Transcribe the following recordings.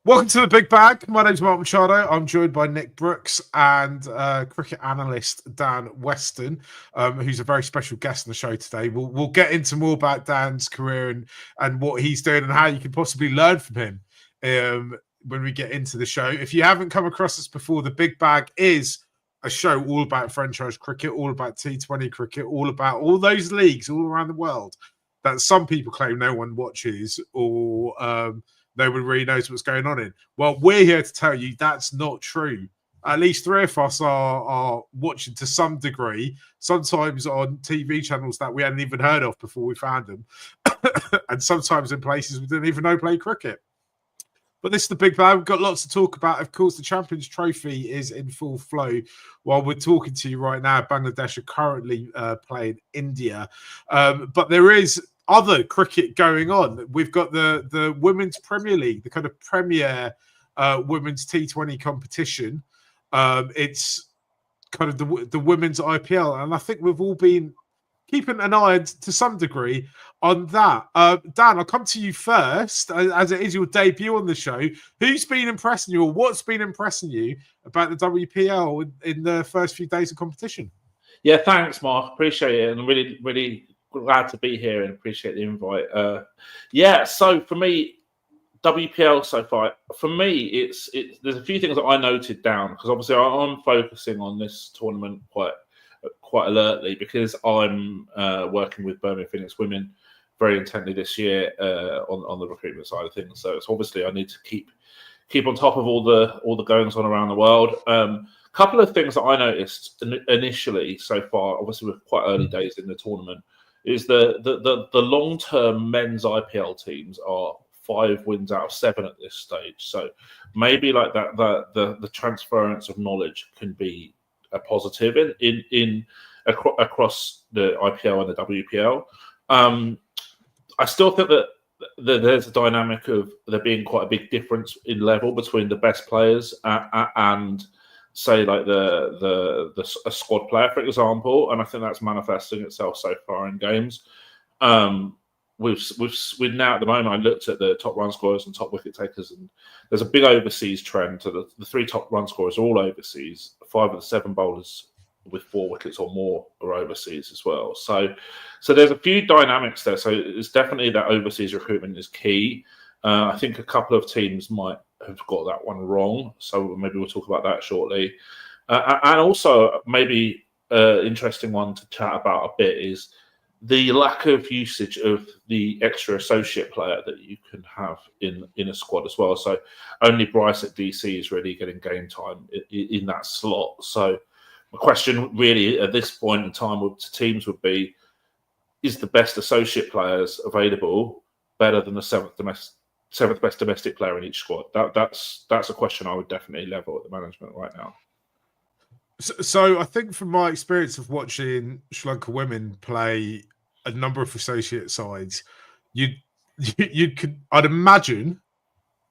Welcome to the Big Bag. My name's Mark Machado. I'm joined by Nick Brookes and cricket analyst Dan Weston, who's a very special guest on the show today. We'll get into more about Dan's career and what he's doing and how you can possibly learn from him when we get into the show. If you haven't come across us before, the Big Bag is a show all about franchise cricket, all about T20 cricket, all about all those leagues all around the world that some people claim no one watches or no one really knows what's going on in. Well, we're here to tell you that's not true. At least three of us are watching to some degree, sometimes on TV channels that we hadn't even heard of before we found them, and sometimes in places we didn't even know play cricket. But this is the Big Bag. We've got lots to talk about. Of course, the Champions Trophy is in full flow. While we're talking to you right now, Bangladesh are currently playing India. But there is other cricket going on. We've got the Women's Premier League, the kind of premier women's T20 competition. It's kind of the women's IPL. And I think we've all been keeping an eye to some degree on that. Dan, I'll come to you first, as it is your debut on the show. Who's been impressing you, or what's been impressing you about the WPL in the first few days of competition? Yeah, thanks, Mark. Appreciate it, and really, really glad to be here and appreciate the invite. So for me, WPL so far, for me, there's a few things that I noted down, because obviously I'm focusing on this tournament quite alertly, because I'm working with Birmingham Phoenix Women very intently this year on the recruitment side of things. So it's obviously I need to keep on top of all the goings on around the world. Couple of things that I noticed initially so far, obviously we're quite early days in the tournament, is the long-term men's IPL teams are 5 wins out of 7 at this stage. So maybe like that the transference of knowledge can be a positive across the IPL and the WPL. I still think that there's a dynamic of there being quite a big difference in level between the best players and say like a squad player, for example, and I think that's manifesting itself so far in games. We've now at the moment, I looked at the top run scorers and top wicket takers, and there's a big overseas trend. So the 3 top run scorers are all overseas. 5 of the 7 bowlers with 4 wickets or more are overseas as well. So there's a few dynamics there. So it's definitely that overseas recruitment is key. I think a couple of teams might have got that one wrong. So maybe we'll talk about that shortly. And also maybe interesting one to chat about a bit is the lack of usage of the extra associate player that you can have in a squad as well. So only Bryce at DC is really getting game time in that slot. So the question really at this point in time to teams would be, is the best associate players available better than the seventh best domestic player in each squad? That's a question I would definitely level at the management right now. So I think from my experience of watching Sri Lanka women play a number of associate sides, I'd imagine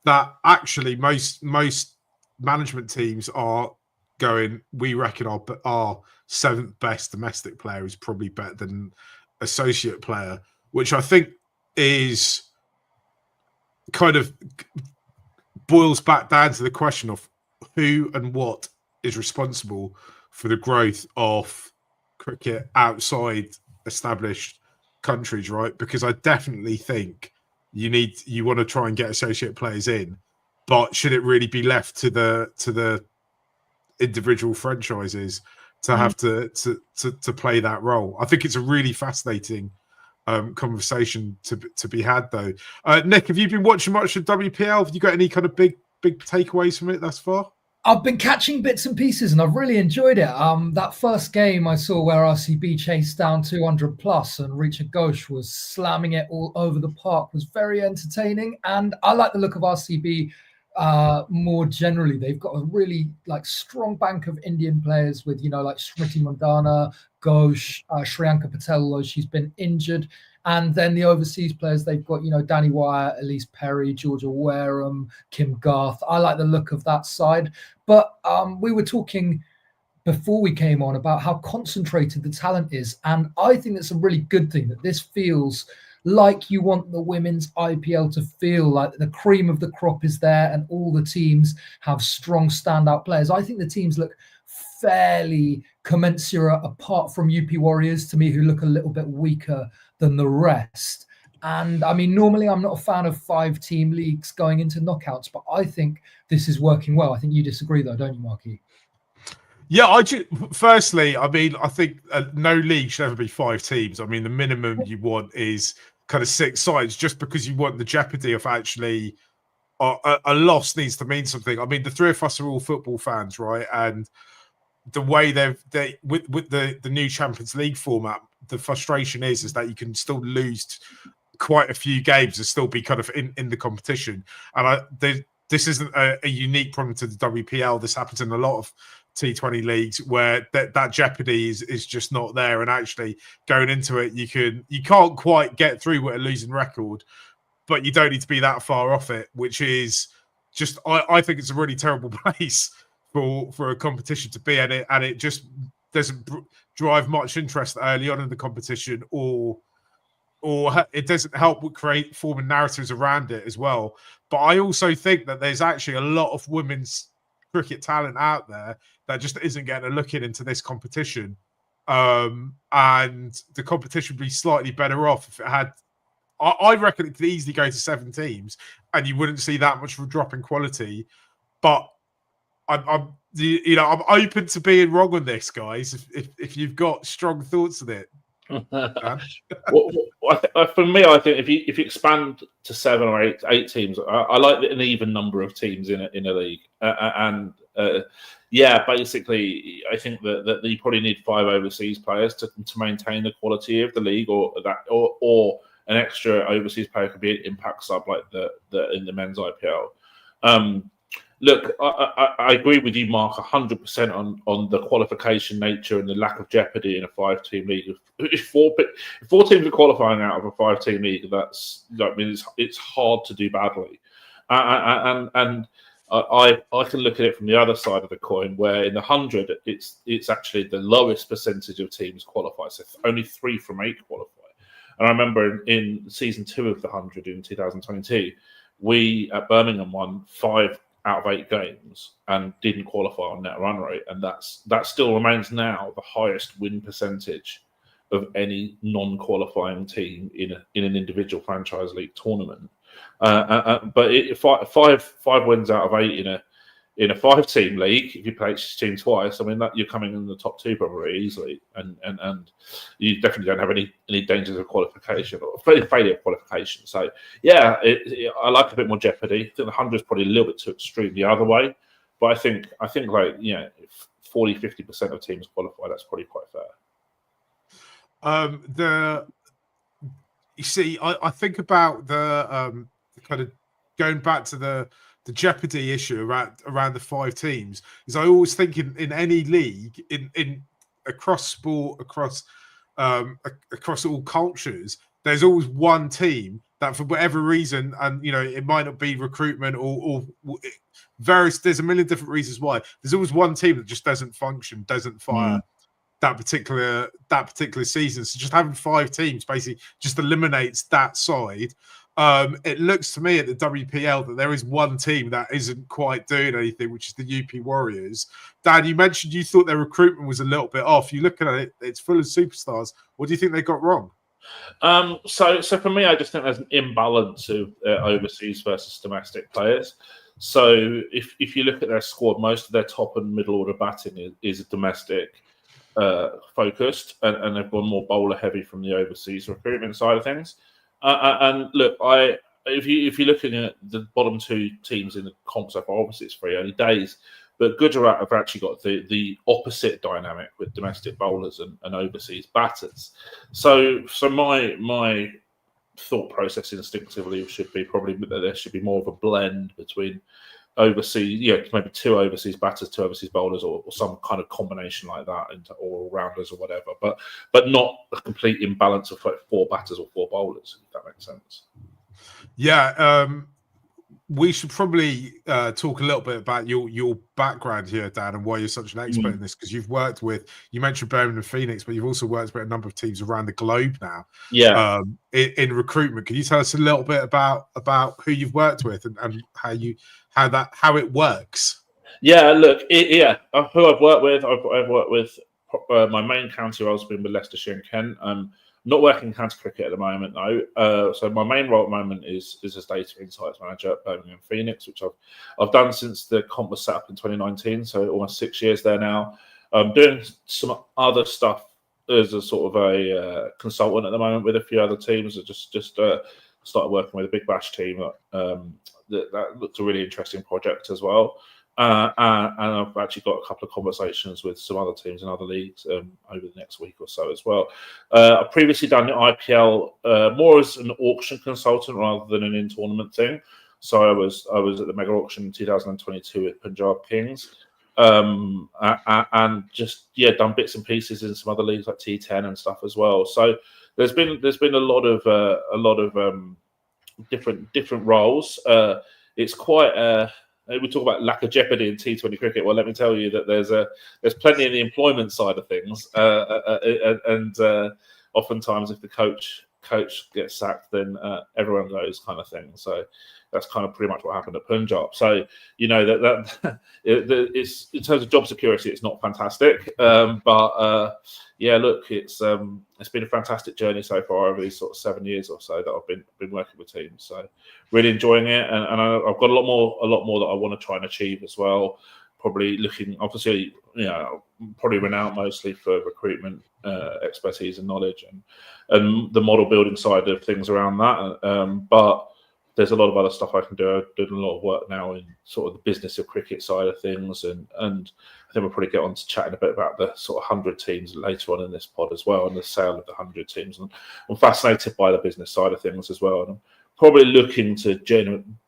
that actually most management teams are going, we reckon our 7th best domestic player is probably better than associate player, which I think is kind of boils back down to the question of who and what is responsible for the growth of cricket outside established countries, right? Because I definitely think you want to try and get associate players in, but should it really be left to the individual franchises to have to play that role? I think it's a really fascinating conversation to be had, though. Nick, have you been watching much of WPL? Have you got any kind of big takeaways from it thus far? I've been catching bits and pieces and I've really enjoyed it. That first game I saw where RCB chased down 200 plus and Richa Ghosh was slamming it all over the park was very entertaining. And I like the look of RCB more generally. They've got a really strong bank of Indian players with, like Smriti Mandana, Ghosh, Shriyanka Patel, although she's been injured. And then the overseas players, they've got, Danny Wire, Elise Perry, Georgia Wareham, Kim Garth. I like the look of that side. But we were talking before we came on about how concentrated the talent is. And I think it's a really good thing that this feels like you want the women's IPL to feel like the cream of the crop is there and all the teams have strong standout players. I think the teams look fairly commensurate, apart from UP Warriors to me, who look a little bit weaker than the rest. And I mean, normally I'm not a fan of 5-team leagues going into knockouts, but I think this is working well. I think you disagree though, don't you, Marky? Yeah, firstly, I mean, I think no league should ever be 5 teams. I mean, the minimum you want is kind of 6 sides, just because you want the jeopardy of actually a loss needs to mean something. I mean, the 3 of us are all football fans, right? And the way they with the new Champions League format, the frustration is that you can still lose quite a few games and still be kind of in the competition. And this isn't a unique problem to the WPL. This happens in a lot of T20 leagues where that jeopardy is just not there, and actually going into it, you can't quite get through with a losing record, but you don't need to be that far off it, which is just I think it's a really terrible place for a competition to be, and it just doesn't drive much interest early on in the competition, or it doesn't help with forming narratives around it as well. But I also think that there's actually a lot of women's cricket talent out there that just isn't getting a look into this competition. And the competition would be slightly better off if it had. I reckon it could easily go to 7 teams, and you wouldn't see that much of a drop in quality. But I'm open to being wrong on this, guys. If you've got strong thoughts on it. For me, I think if you expand to 7 or 8 teams, I like an even number of teams in a league, basically, I think that you probably need 5 overseas players to maintain the quality of the league, or an extra overseas player could be an impact sub like the in the men's IPL. Look, I agree with you, Mark, 100% on the qualification nature and the lack of jeopardy in a 5-team league. If 4 teams are qualifying out of a 5-team league, it's hard to do badly. And I can look at it from the other side of the coin, where in the 100, it's actually the lowest percentage of teams qualify. So only 3 from 8 qualify. And I remember in season 2 of the 100 in 2022, we at Birmingham won 5 out of 8 games and didn't qualify on net run rate, and that still remains now the highest win percentage of any non-qualifying team in an individual franchise league tournament. But 5 wins out of 8 in a 5-team league, if you play each team twice, I mean that you're coming in the top 2 probably easily, and you definitely don't have any dangers of qualification or failure of qualification. So yeah, I like a bit more jeopardy. I think the 100 is probably a little bit too extreme the other way, but I think like 40-50% of teams qualify. That's probably quite fair. You see, I think about the kind of going back to the jeopardy issue around the 5 teams, is I always think in any league, in across sport, across all cultures, there's always one team that for whatever reason, and it might not be recruitment or various, there's a million different reasons why, there's always one team that just doesn't function, doesn't fire that particular season. So just having 5 teams basically just eliminates that side. It looks to me at the WPL that there is one team that isn't quite doing anything, which is the UP Warriors. Dan, you mentioned you thought their recruitment was a little bit off. You're looking at it, it's full of superstars. What do you think they got wrong? So for me, I just think there's an imbalance of overseas versus domestic players. So if you look at their squad, most of their top and middle order batting is domestic focused, and they've gone more bowler heavy from the overseas recruitment side of things. And look, if you're looking at the bottom 2 teams in the comp so far, obviously it's very early days, but Gujarat have actually got the opposite dynamic with domestic bowlers and overseas batters. So my thought process instinctively should be probably that there should be more of a blend between overseas, maybe 2 overseas batters, 2 overseas bowlers, or some kind of combination like that into all-rounders or whatever, but not a complete imbalance of like 4 batters or 4 bowlers, if that makes sense. Yeah, we should probably talk a little bit about your background here, Dan, and why you're such an expert in this, because you've worked with, you mentioned Birmingham and Phoenix, but you've also worked with a number of teams around the globe now. Yeah. In recruitment. Can you tell us a little bit about who you've worked with and how it works? Yeah, look, who I've worked with, I've worked with my main county roles have been with Leicestershire and Kent. Not working in county cricket at the moment though. So my main role at the moment is as data insights manager at Birmingham and Phoenix, which I've done since the comp was set up in 2019, so almost 6 years there now. I'm doing some other stuff as a sort of a consultant at the moment with a few other teams. I just started working with a Big Bash team that looked a really interesting project as well. And I've actually got a couple of conversations with some other teams in other leagues over the next week or so as well. I've previously done the IPL more as an auction consultant rather than an in-tournament thing. So I was at the mega auction in 2022 with Punjab Kings, and just done bits and pieces in some other leagues like T10 and stuff as well. So there's been a lot of different roles. It's quite we talk about lack of jeopardy in T20 cricket. Well, let me tell you that there's plenty in the employment side of things, and oftentimes if the coach gets sacked, then everyone goes, kind of thing. So that's kind of pretty much what happened at Punjab. So that it's, in terms of job security, it's not fantastic, but look, it's been a fantastic journey so far over these sort of 7 years or so that I've been working with teams. So really enjoying it, and I've got a lot more that I want to try and achieve as well. Probably looking, obviously, probably renowned mostly for recruitment expertise and knowledge, and the model building side of things around that. But there's a lot of other stuff I can do. I'm doing a lot of work now in sort of the business of cricket side of things, and I think we'll probably get on to chatting a bit about the sort of 100 teams later on in this pod as well, and the sale of the 100 teams. And I'm fascinated by the business side of things as well, and I'm probably looking to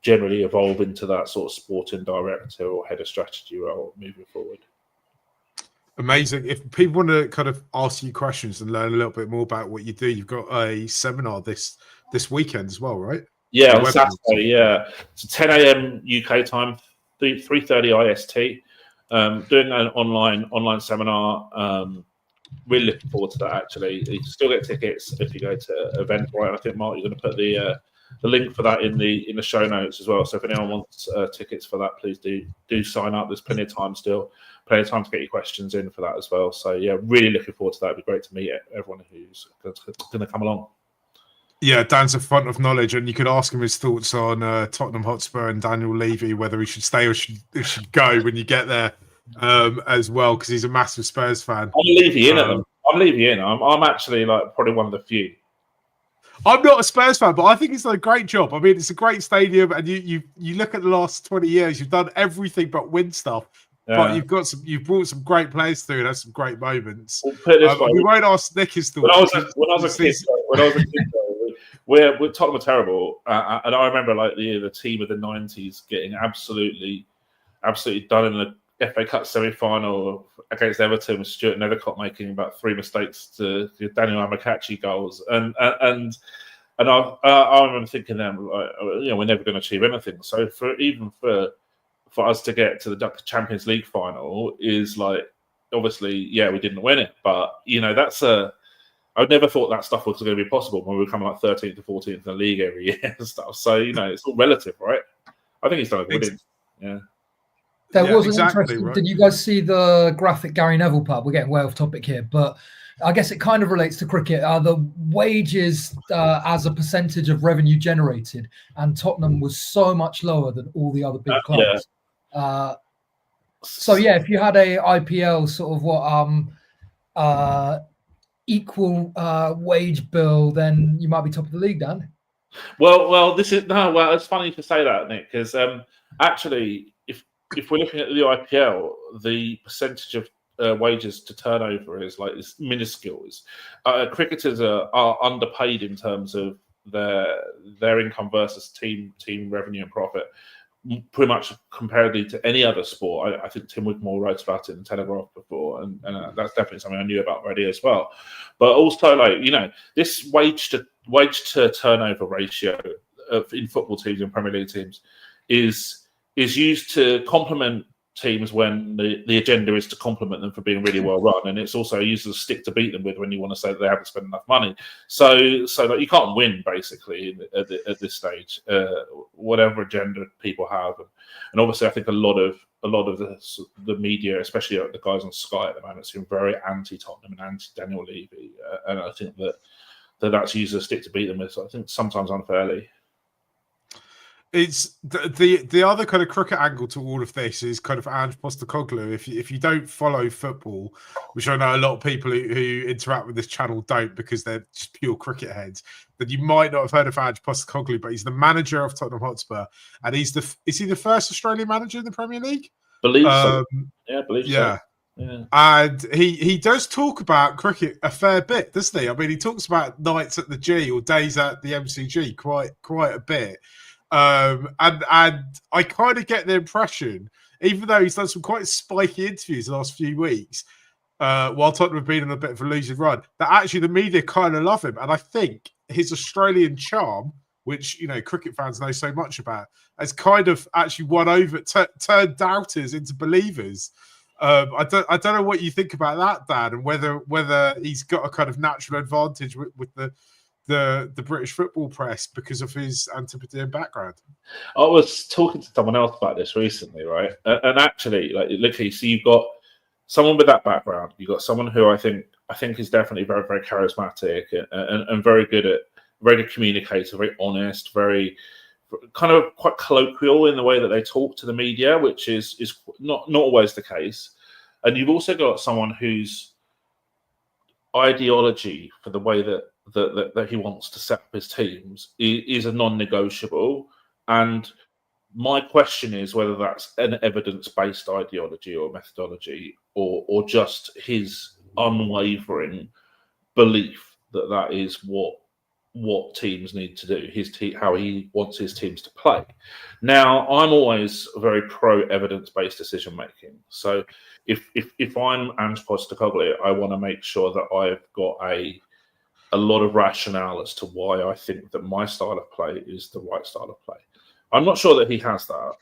generally evolve into that sort of sporting director or head of strategy role moving forward. Amazing. If people want to kind of ask you questions and learn a little bit more about what you do, you've got a seminar this weekend as well, right? Yeah, on Saturday. Yeah, it's 10 a.m. UK time, 3:30 IST. Doing an online seminar. Really looking forward to that. Actually, you can still get tickets if you go to Eventbrite. I think Mark, you're going to put the link for that in the show notes as well. So if anyone wants tickets for that, please do sign up. There's plenty of time still. Plenty of time to get your questions in for that as well. So yeah, really looking forward to that. It'd be great to meet everyone who's going to come along. Yeah, Dan's a font of knowledge, and you could ask him his thoughts on Tottenham Hotspur and Daniel Levy, whether he should stay or should go when you get there as well, because he's a massive Spurs fan. I'm Levy in at them. I'm Levy in. I'm actually like probably one of the few. I'm not a Spurs fan, but I think he's done a great job. I mean, it's a great stadium, and you look at the last 20 years, you've done everything but win stuff. Yeah. But you've brought some great players through and had some great moments. Well, we won't ask Nick his thoughts. When I was a kid, we're Tottenham are terrible, and I remember like the team of the '90s getting absolutely done in the FA Cup semi-final against Everton with Stuart Nethercott making about 3 mistakes to Daniel Amokachi goals, and I remember thinking then, like, we're never going to achieve anything. So for us to get to the Champions League final is like, obviously, we didn't win it, but I never thought that stuff was going to be possible when we were coming like 13th to 14th in the league every year and stuff. So, it's all relative, right? I think he's done a good. Yeah. There was an interesting. Right. Did you guys see the graphic Gary Neville part? We're getting way off topic here, but I guess it kind of relates to cricket. The wages as a percentage of revenue generated, and Tottenham was so much lower than all the other big clubs. If you had a IPL sort of equal wage bill, then you might be top of the league, Dan. Well, it's funny to say that, Nick, because actually, if we're looking at the IPL, the percentage of wages to turnover is minuscule. Cricketers are underpaid in terms of their income versus team revenue and profit, pretty much comparatively to any other sport. I think Tim Wigmore wrote about it in Telegraph before, and that's definitely something I knew about already as well. But also, this wage to turnover ratio in football teams and Premier League teams is used to complement teams when the agenda is to compliment them for being really well run, and it's also used as a stick to beat them with when you want to say that they haven't spent enough money. So that you can't win basically at this stage, whatever agenda people have, and obviously I think a lot of the media, especially the guys on Sky at the moment, seem very anti-Tottenham and anti-Daniel Levy, and I think that's used as a stick to beat them with. So I think sometimes unfairly. It's the other kind of cricket angle to all of this is kind of Ange Postecoglou. If you don't follow football, which I know a lot of people who interact with this channel don't because they're just pure cricket heads, then you might not have heard of Ange Postecoglou, but he's the manager of Tottenham Hotspur, and is he the first Australian manager in the Premier League? Believe so. Yeah, believe so. Yeah. And he does talk about cricket a fair bit, doesn't he? I mean, he talks about nights at the G or days at the MCG quite a bit. And I kind of get the impression, even though he's done some quite spiky interviews the last few weeks, while Tottenham have been on a bit of a losing run, that actually the media kind of love him. And I think his Australian charm, which cricket fans know so much about, has kind of actually won over, turned doubters into believers. I don't know what you think about that, Dan, and whether he's got a kind of natural advantage with the British football press because of his Antipodean background. I was talking to someone else about this recently, right? And actually, like, literally, so you've got someone with that background. You've got someone who I think is definitely very, very charismatic and very good communicator, very honest, very kind of quite colloquial in the way that they talk to the media, which is not always the case. And you've also got someone whose ideology for the way that he wants to set up his teams is a non-negotiable. And my question is whether that's an evidence-based ideology or methodology, or just his unwavering belief that is what teams need to do, how he wants his teams to play. Now, I'm always very pro-evidence-based decision-making. So if I'm Ange Postecoglou, I want to make sure that I've got a lot of rationale as to why I think that my style of play is the right style of play. I'm not sure that he has that,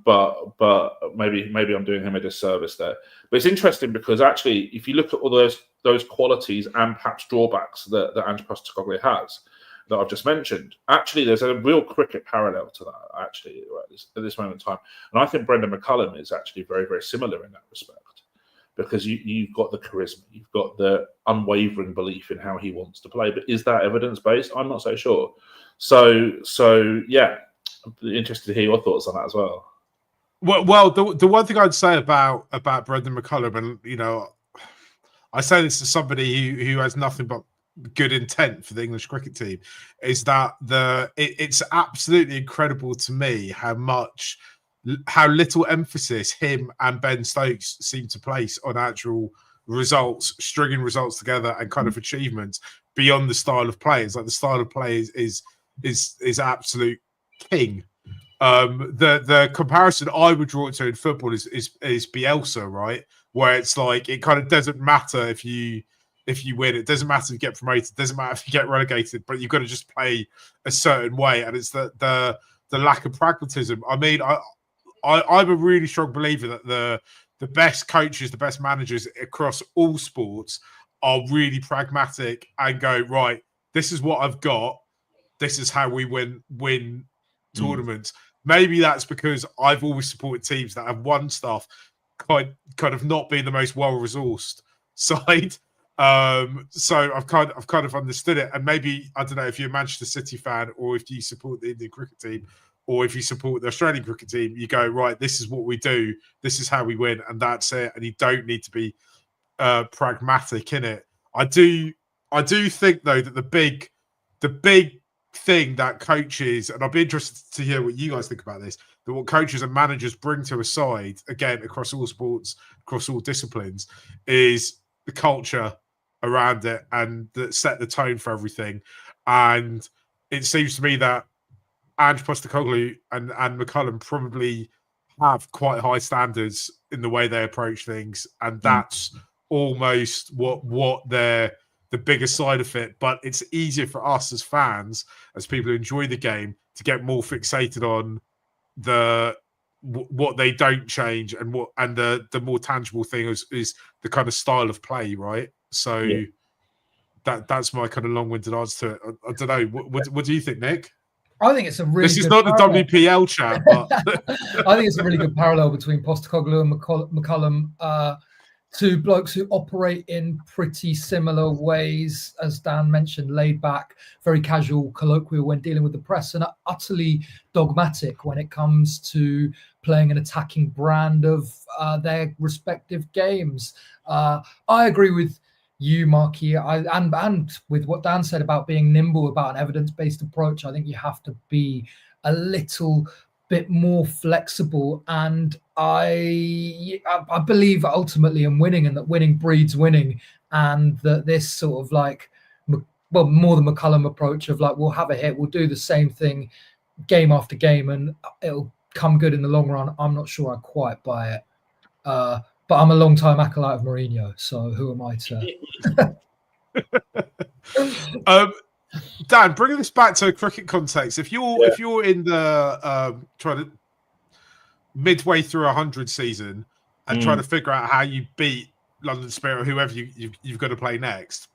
but maybe I'm doing him a disservice there. But it's interesting because actually, if you look at all those qualities and perhaps drawbacks that Ange Postecoglou has that I've just mentioned, actually there's a real cricket parallel to that actually at this moment in time. And I think Brendan McCullum is actually very, very similar in that respect, because you've got the charisma, you've got the unwavering belief in how he wants to play. But is that evidence-based? I'm not so sure. So yeah, I'm interested to hear your thoughts on that as well. Well, the one thing I'd say about Brendan McCullum, and I say this to somebody who has nothing but good intent for the English cricket team, is that it's absolutely incredible to me how little emphasis him and Ben Stokes seem to place on actual results, stringing results together, and kind of achievements beyond the style of play. It's like the style of play is absolute king. The comparison I would draw it to in football is Bielsa, right? Where it's like it kind of doesn't matter if you win, it doesn't matter if you get promoted, it doesn't matter if you get relegated, but you've got to just play a certain way. And it's the lack of pragmatism. I mean, I'm a really strong believer that the best coaches, the best managers across all sports are really pragmatic and go, right, this is what I've got. This is how we win tournaments. Maybe that's because I've always supported teams that have won stuff kind of not being the most well-resourced side. So I've kind of understood it. And maybe, I don't know, if you're a Manchester City fan or if you support the Indian cricket team, or if you support the Australian cricket team, you go, right, this is what we do, this is how we win, and that's it. And you don't need to be pragmatic in it. I do think though that the big thing that coaches, and I'll be interested to hear what you guys think about this, that what coaches and managers bring to a side, again, across all sports, across all disciplines, is the culture around it and that set the tone for everything. And it seems to me that Ange Postecoglou and McCullum probably have quite high standards in the way they approach things, and that's almost what they're the biggest side of it. But it's easier for us as fans, as people who enjoy the game, to get more fixated on what they don't change, and the more tangible thing is the kind of style of play, right? So that's my kind of long-winded answer to it. I don't know. What do you think, Nick? I think it's a really This is good not parallel. the WPL chat, but I think it's a really good parallel between Postecoglou and McCullum, two blokes who operate in pretty similar ways, as Dan mentioned, laid back, very casual, colloquial when dealing with the press, and are utterly dogmatic when it comes to playing an attacking brand of their respective games. I agree with you, Marky, and with what Dan said about being nimble, about an evidence-based approach. I think you have to be a little bit more flexible, and I believe ultimately in winning, and that winning breeds winning, and that this sort of more the McCullum approach of we'll have a hit, we'll do the same thing game after game, and it'll come good in the long run. I'm not sure I quite buy it, but I'm a long time acolyte of Mourinho, so who am I to? Dan, bringing this back to a cricket context, if you're in the trying to midway through 100 season and trying to figure out how you beat London Spirit or whoever you've got to play next,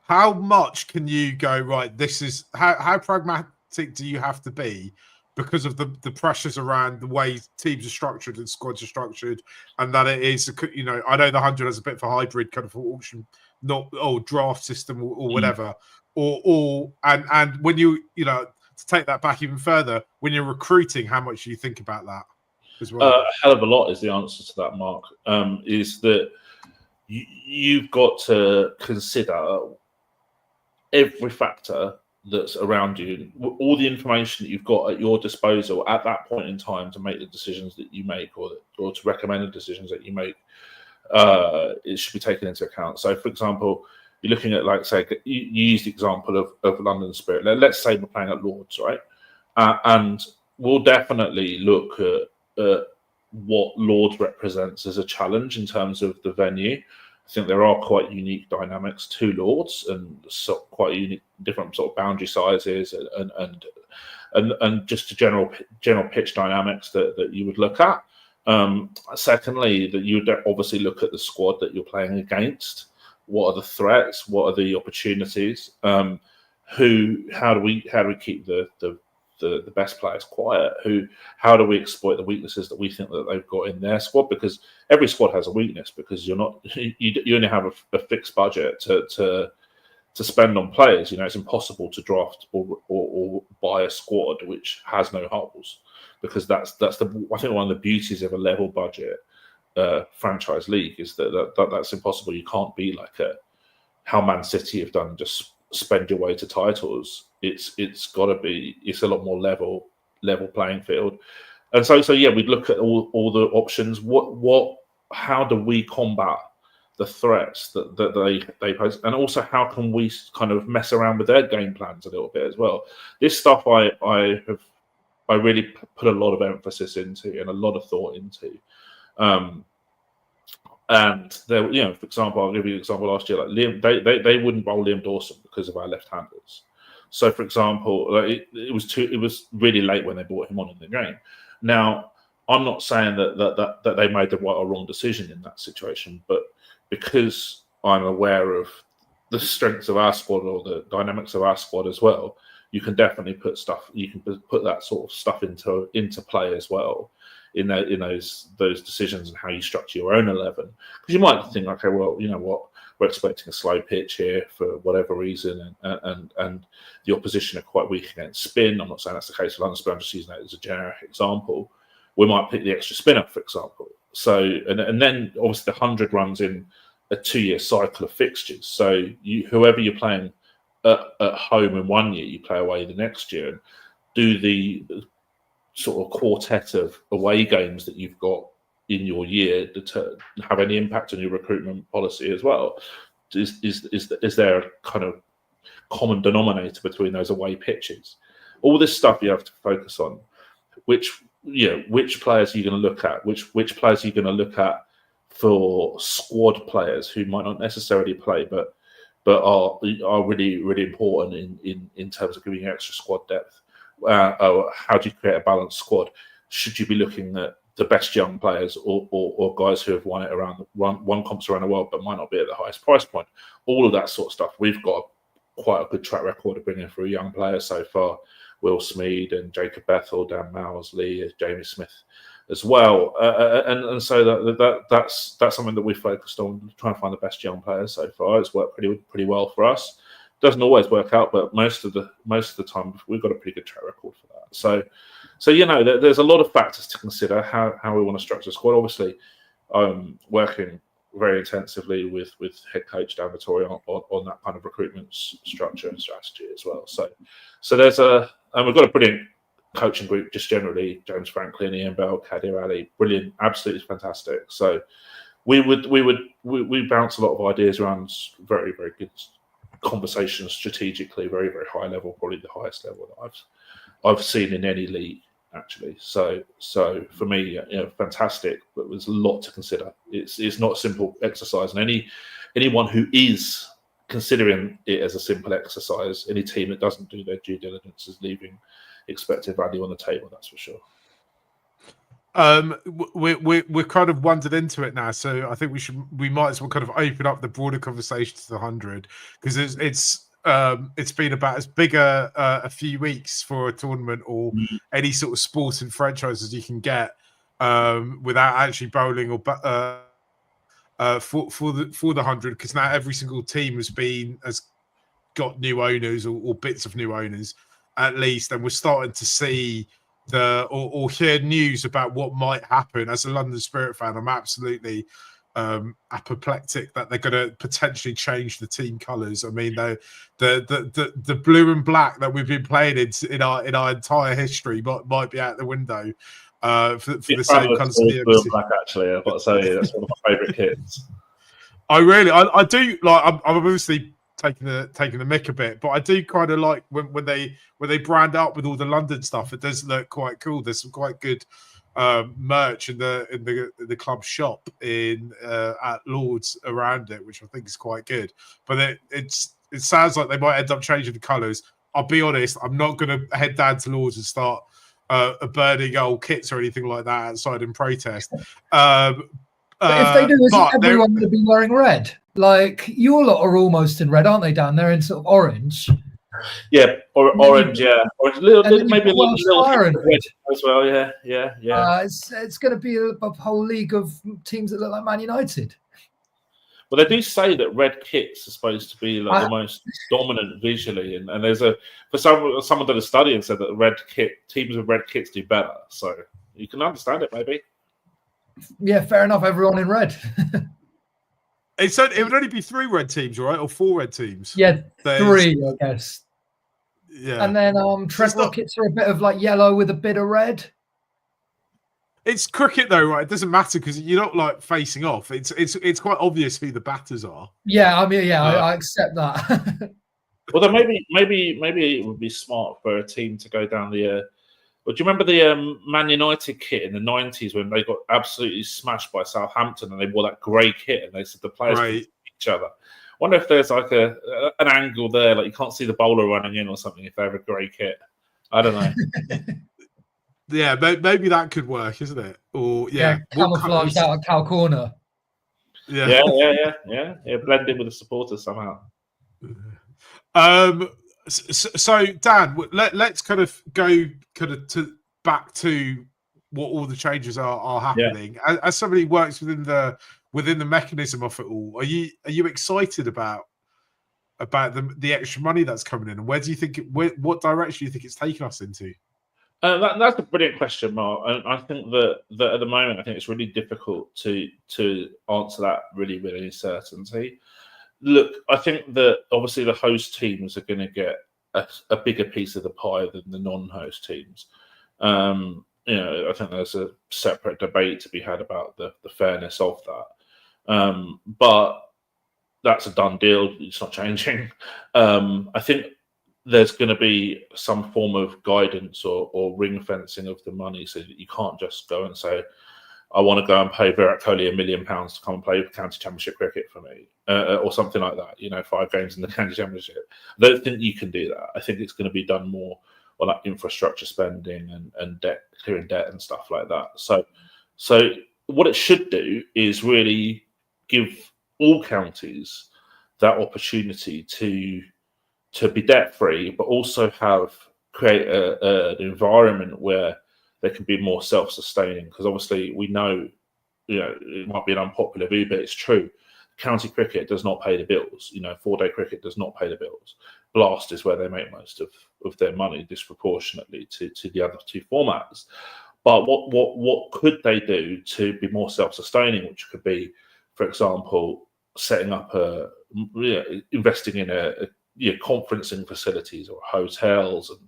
how much can you go, right, this is how pragmatic do you have to be because of the pressures around the way teams are structured and squads are structured, and that it is, I know the 100 has a bit of a hybrid kind of auction, draft system or whatever, and when you to take that back even further, when you're recruiting, how much do you think about that as well? A hell of a lot is the answer to that, Mark. Is that you've got to consider every factor that's around you, all the information that you've got at your disposal at that point in time to make the decisions that you make, or to recommend the decisions that you make. It should be taken into account. So, for example, you're looking at, say, you used the example of London Spirit. Let's say we're playing at Lords, right? And we'll definitely look at what Lords represents as a challenge in terms of the venue. I think there are quite unique dynamics to Lords, and quite unique, different sort of boundary sizes, and just the general pitch dynamics that you would look at. Secondly, that you would obviously look at the squad that you're playing against. What are the threats? What are the opportunities? How do we keep the best players quiet? How do we exploit the weaknesses that we think that they've got in their squad? Because every squad has a weakness, because you only have a fixed budget to spend on players. It's impossible to draft or buy a squad which has no holes, because that's I think one of the beauties of a level budget franchise league is that's impossible. You can't be like how Man City have done, just spend your way to titles. It's a lot more level playing field. And so we'd look at all the options. How do we combat the threats that they pose, and also how can we kind of mess around with their game plans a little bit as well? This stuff I really put a lot of emphasis into and a lot of thought into. And there, for example, I'll give you an example. Last year, like Liam, they wouldn't bowl Liam Dawson because of our left-handers. So, for example, it was really late when they brought him on in the game. Now, I'm not saying that they made the right or wrong decision in that situation, but because I'm aware of the strengths of our squad or the dynamics of our squad as well, you can definitely put that sort of stuff into play as well in those decisions and how you structure your own 11. Because you might think, okay, well, you know what, we're expecting a slow pitch here for whatever reason, and the opposition are quite weak against spin. I'm not saying that's the case for London Spirit, I'm just using that as a generic example. We might pick the extra spinner, for example. So, and then obviously the 100 runs in a 2-year cycle of fixtures. So whoever you're playing at home in 1 year, you play away the next year, and do the sort of quartet of away games that you've got in your year to have any impact on your recruitment policy as well? Is there a kind of common denominator between those away pitches? All this stuff you have to focus on. Which players are you going to look at? Which players are you going to look at for squad players who might not necessarily play, but are really, really important in terms of giving you extra squad depth? how do you create a balanced squad? Should you be looking at the best young players or guys who have won it won comps around the world but might not be at the highest price point? All of that sort of stuff. We've got quite a good track record of bringing through young players so far. Will Smead and Jacob Bethel, Dan Mousley, Jamie Smith as well. And so that's something that we focused on, trying to find the best young players so far. It's worked pretty well for us. Doesn't always work out, but most of the time we've got a pretty good track record for that. So there's a lot of factors to consider how we want to structure the squad. Obviously, working very intensively with head coach Dan Vittori on that kind of recruitment structure and strategy as well. So there's and we've got a brilliant coaching group just generally. James Franklin, Ian Bell, Kadir Ali, brilliant, absolutely fantastic. So we bounce a lot of ideas around, very, very good conversations strategically, very, very high level, probably the highest level that I've seen in any league, actually. So for me, fantastic, but there's a lot to consider. It's not a simple exercise, and anyone who is considering it as a simple exercise, any team that doesn't do their due diligence is leaving expected value on the table. That's for sure. We're kind of wandered into it now, so I think we might as well kind of open up the broader conversation to the 100, because it's been about as big a few weeks for a tournament or any sort of sporting franchise as you can get without actually bowling or for the 100, because now every single team has got new owners or bits of new owners at least, and we're starting to see or hear news about what might happen. As a London Spirit fan, I'm absolutely apoplectic that they're going to potentially change the team colours. I mean, the blue and black that we've been playing in our entire history might be out the window for the same colours. Blue and black, actually, I've got to say that's one of my favourite kits. I do like. I'm obviously taking the mick a bit, but I do kind of like when they brand up with all the London stuff. It does look quite cool. There's some quite good merch in the club shop at Lord's around it, which I think is quite good. But it sounds like they might end up changing the colours. I'll be honest, I'm not going to head down to Lord's and start burning old kits or anything like that outside in protest. But if they do, isn't everyone going to be wearing red? Like, your lot are almost in red, aren't they, Dan? They're in sort of orange. Yeah, or orange, yeah. Or maybe a little red as well, yeah. It's going to be a whole league of teams that look like Man United. Well, they do say that red kits are supposed to be like the most dominant visually, and there's someone did a study and said that teams with red kits do better. So you can understand it, maybe. Yeah, fair enough. Everyone in red. It would only be 3 red teams, right, or 4 red teams? Yeah, 3, I guess. Yeah, and then Trent Rockets are a bit of like yellow with a bit of red. It's cricket though, right? It doesn't matter because you're not like facing off. It's quite obvious who the batters are. Yeah, I mean, I accept that. Well, then maybe it would be smart for a team to go down the. Well, do you remember the Man United kit in the 90s when they got absolutely smashed by Southampton and they wore that grey kit and they said the players could see each other? I wonder if there's like an angle there, like you can't see the bowler running in or something if they have a grey kit. I don't know. Yeah, maybe that could work, isn't it? Or camouflaged out of Cal Corner. Yeah. Blend in with the supporters somehow. So Dan, let's kind of go back to what all the changes are happening. Yeah. As somebody who works within the mechanism of it all, are you excited about the extra money that's coming in, and where do you think what direction do you think it's taking us into? That's a brilliant question, Mark. And I think that at the moment, I think it's really difficult to answer that really with any certainty. Look, I think that obviously the host teams are going to get a bigger piece of the pie than the non-host teams. I think there's a separate debate to be had about the fairness of that. But that's a done deal. It's not changing. I think there's going to be some form of guidance or ring fencing of the money so that you can't just go and say, I want to go and pay Virat Kohli £1 million to come and play county championship cricket for me, or something like that. 5 games in the county championship. I don't think you can do that. I think it's going to be done more like infrastructure spending and debt, clearing debt and stuff like that. So what it should do is really give all counties that opportunity to be debt free, but also create an environment where they can be more self-sustaining. Because obviously we know, it might be an unpopular view, but it's true. County cricket does not pay the bills. 4-day cricket does not pay the bills. Blast is where they make most of their money, disproportionately to the other two formats. But what could they do to be more self-sustaining? Which could be, for example, setting up investing in conferencing facilities or hotels and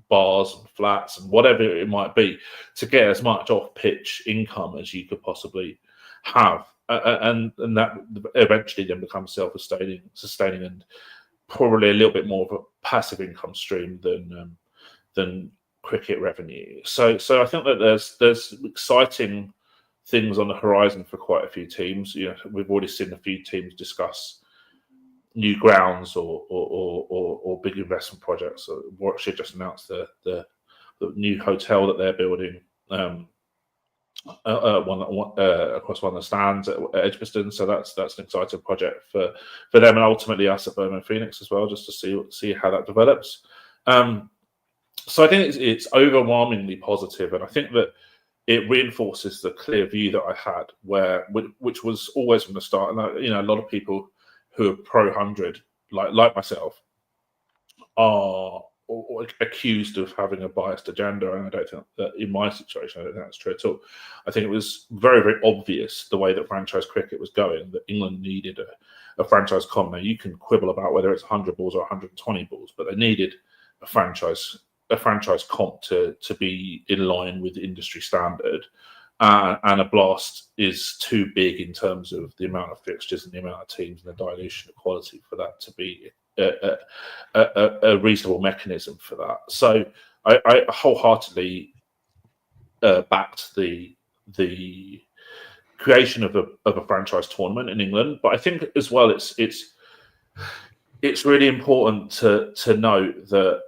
bars and flats and whatever it might be, to get as much off-pitch income as you could possibly have, and that eventually then becomes self-sustaining and probably a little bit more of a passive income stream than cricket revenue. So I think that there's exciting things on the horizon for quite a few teams. We've already seen a few teams discuss new grounds or big investment projects. So Warwickshire just announced the new hotel that they're building, across one of the stands at Edgbaston. So that's an exciting project for them, and ultimately us at Birmingham Phoenix as well, just to see how that develops. So I think it's overwhelmingly positive, and I think that it reinforces the clear view that I had, which was always from the start. And a lot of people who are pro 100, like myself, are accused of having a biased agenda, and I don't think that in my situation, I don't think that's true at all. I think it was very, very obvious the way that franchise cricket was going, that England needed a franchise comp. Now, you can quibble about whether it's 100 balls or 120 balls, but they needed a franchise comp to be in line with industry standard. And a Blast is too big in terms of the amount of fixtures and the amount of teams and the dilution of quality for that to be a reasonable mechanism for that. So I wholeheartedly backed the creation of a franchise tournament in England. But I think as well, it's really important to note that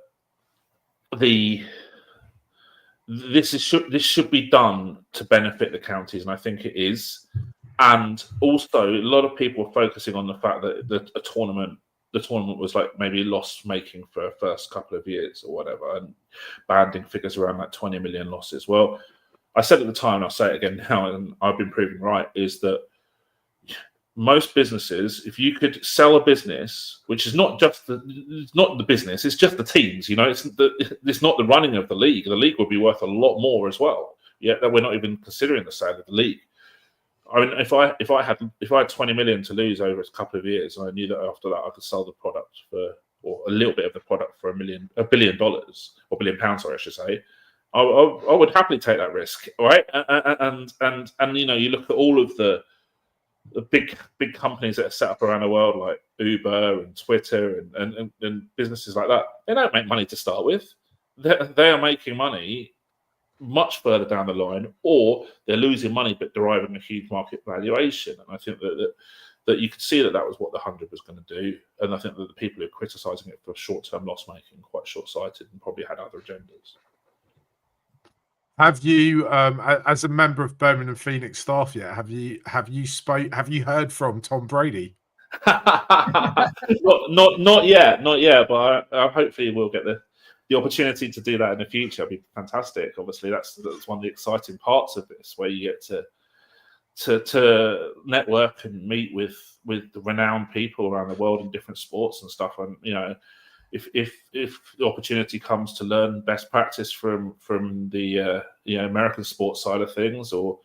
this should be done to benefit the counties, and I think it is. And also, a lot of people are focusing on the fact that the tournament was like maybe loss making for the first couple of years or whatever, and banding figures around like 20 million losses. Well, I said at the time, and I'll say it again now, and I've been proven right, is that most businesses, if you could sell a business, which is it's not the business, it's just the teams. It's not the running of the league. The league would be worth a lot more as well. Yet that we're not even considering the sale of the league. I mean, if I had 20 million to lose over a couple of years, and I knew that after that I could sell the product or a little bit of the product for $1 billion, or £1 billion, sorry, I should say, I would happily take that risk, right? And you look at all of the big companies that are set up around the world, like Uber and Twitter and businesses like that. They don't make money to start with. They are making money much further down the line, or they're losing money but deriving a huge market valuation. And I think that you could see that was what the 100 was going to do. And I think that the people who are criticising it for short-term loss making quite short-sighted and probably had other agendas. Have you, as a member of Birmingham Phoenix staff yet? Have you heard from Tom Brady? not yet, but I hopefully we'll get the opportunity to do that in the future. It'd be fantastic. Obviously, that's one of the exciting parts of this, where you get to network and meet with the renowned people around the world in different sports and stuff. And if the opportunity comes to learn best practice from the American sports side of things, or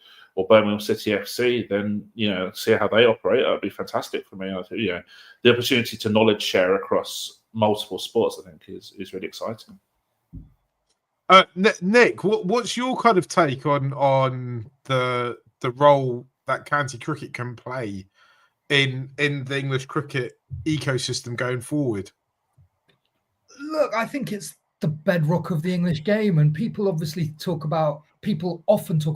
Birmingham City FC, then see how they operate. That would be fantastic for me. I think the opportunity to knowledge share across multiple sports, I think, is really exciting. Nick, what's your kind of take on the role that county cricket can play in the English cricket ecosystem going forward? Look, I think it's the bedrock of the English game, and people often talk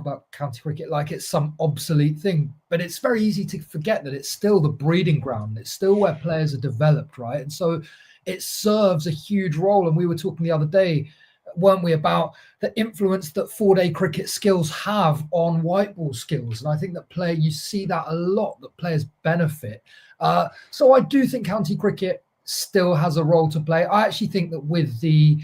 about county cricket like it's some obsolete thing, but it's very easy to forget that it's still the breeding ground. It's still where players are developed, right? And so it serves a huge role. And we were talking the other day, weren't we, about the influence that 4-day cricket skills have on white ball skills. And I think that you see that a lot, that players benefit. So I do think county cricket still has a role to play. I actually think that with the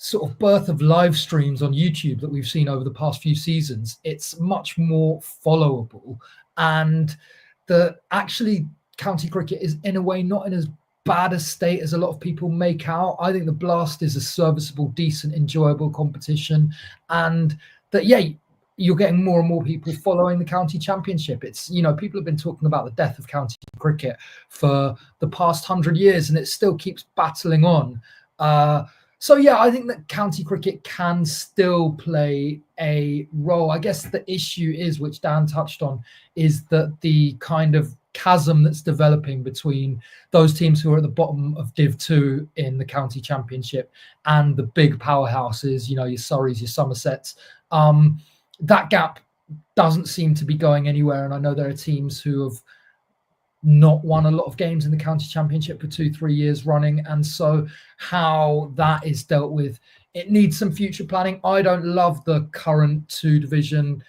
sort of birth of live streams on YouTube that we've seen over the past few seasons, it's much more followable, and that actually county cricket is in a way not in as bad a state as a lot of people make out. I think the Blast is a serviceable, decent, enjoyable competition, and that you're getting more and more people following the county championship. It's, people have been talking about the death of county cricket for the past 100 years, and it still keeps battling on. So I think that county cricket can still play a role. I guess the issue is, which Dan touched on, is that the kind of chasm that's developing between those teams who are at the bottom of Div 2 in the county championship and the big powerhouses, your Surreys, your Somersets, that gap doesn't seem to be going anywhere. And I know there are teams who have not won a lot of games in the county championship for 2-3 years running. And so how that is dealt with, it needs some future planning. I don't love the current 2-division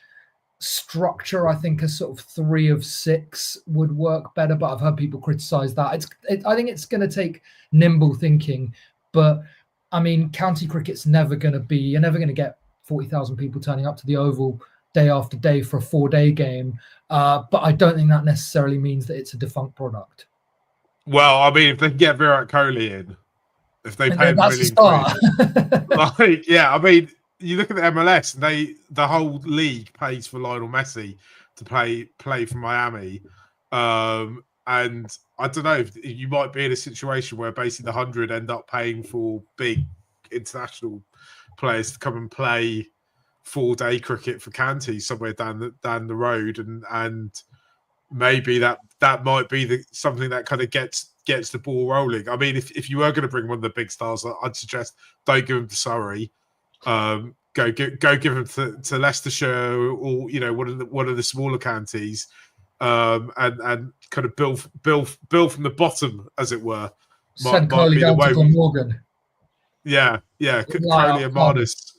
structure. I think a sort of 3 of 6 would work better, but I've heard people criticize that. I think it's going to take nimble thinking, but I mean, county cricket's you're never going to get 40,000 people turning up to the Oval day after day for a 4-day game. But I don't think that necessarily means that it's a defunct product. Well, I mean, if they can get Virat Kohli in, if they pay him £1 million, I mean, you look at the MLS, and the whole league pays for Lionel Messi to play for Miami. And I don't know, if you might be in a situation where basically the 100 end up paying for big international players to come and play 4-day cricket for counties somewhere down the road, and maybe that might be something that kind of gets the ball rolling. I mean, if you were going to bring one of the big stars, I'd suggest don't give them to Surrey. Go give them to Leicestershire, or one of the smaller counties, and kind of build from the bottom, as it were. Send Kohli down to Glamorgan. Yeah, Kohli and Marnus.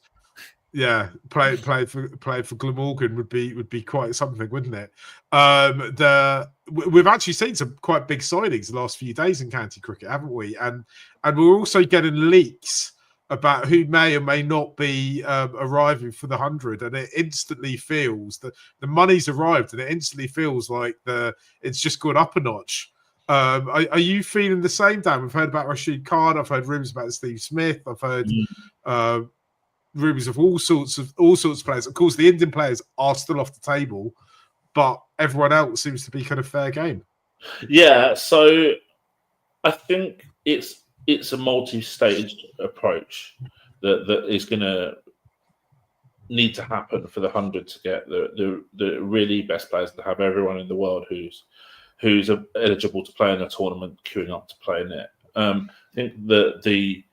Yeah, play for Glamorgan would be quite something, wouldn't it? We've actually seen some quite big signings the last few days in county cricket, haven't we? And we're also getting leaks about who may or may not be arriving for the 100, and it instantly feels that the money's arrived, and it instantly feels like it's just gone up a notch. Are you feeling the same, Dan? We've heard about Rashid Khan. I've heard rumours about Steve Smith. I've heard rumours of all sorts of players. Of course, the Indian players are still off the table, but everyone else seems to be kind of fair game. Yeah, so I think it's a multi-staged approach that is going to need to happen for the 100 to get the really best players, to have everyone in the world who's eligible to play in a tournament queuing up to play in it. I think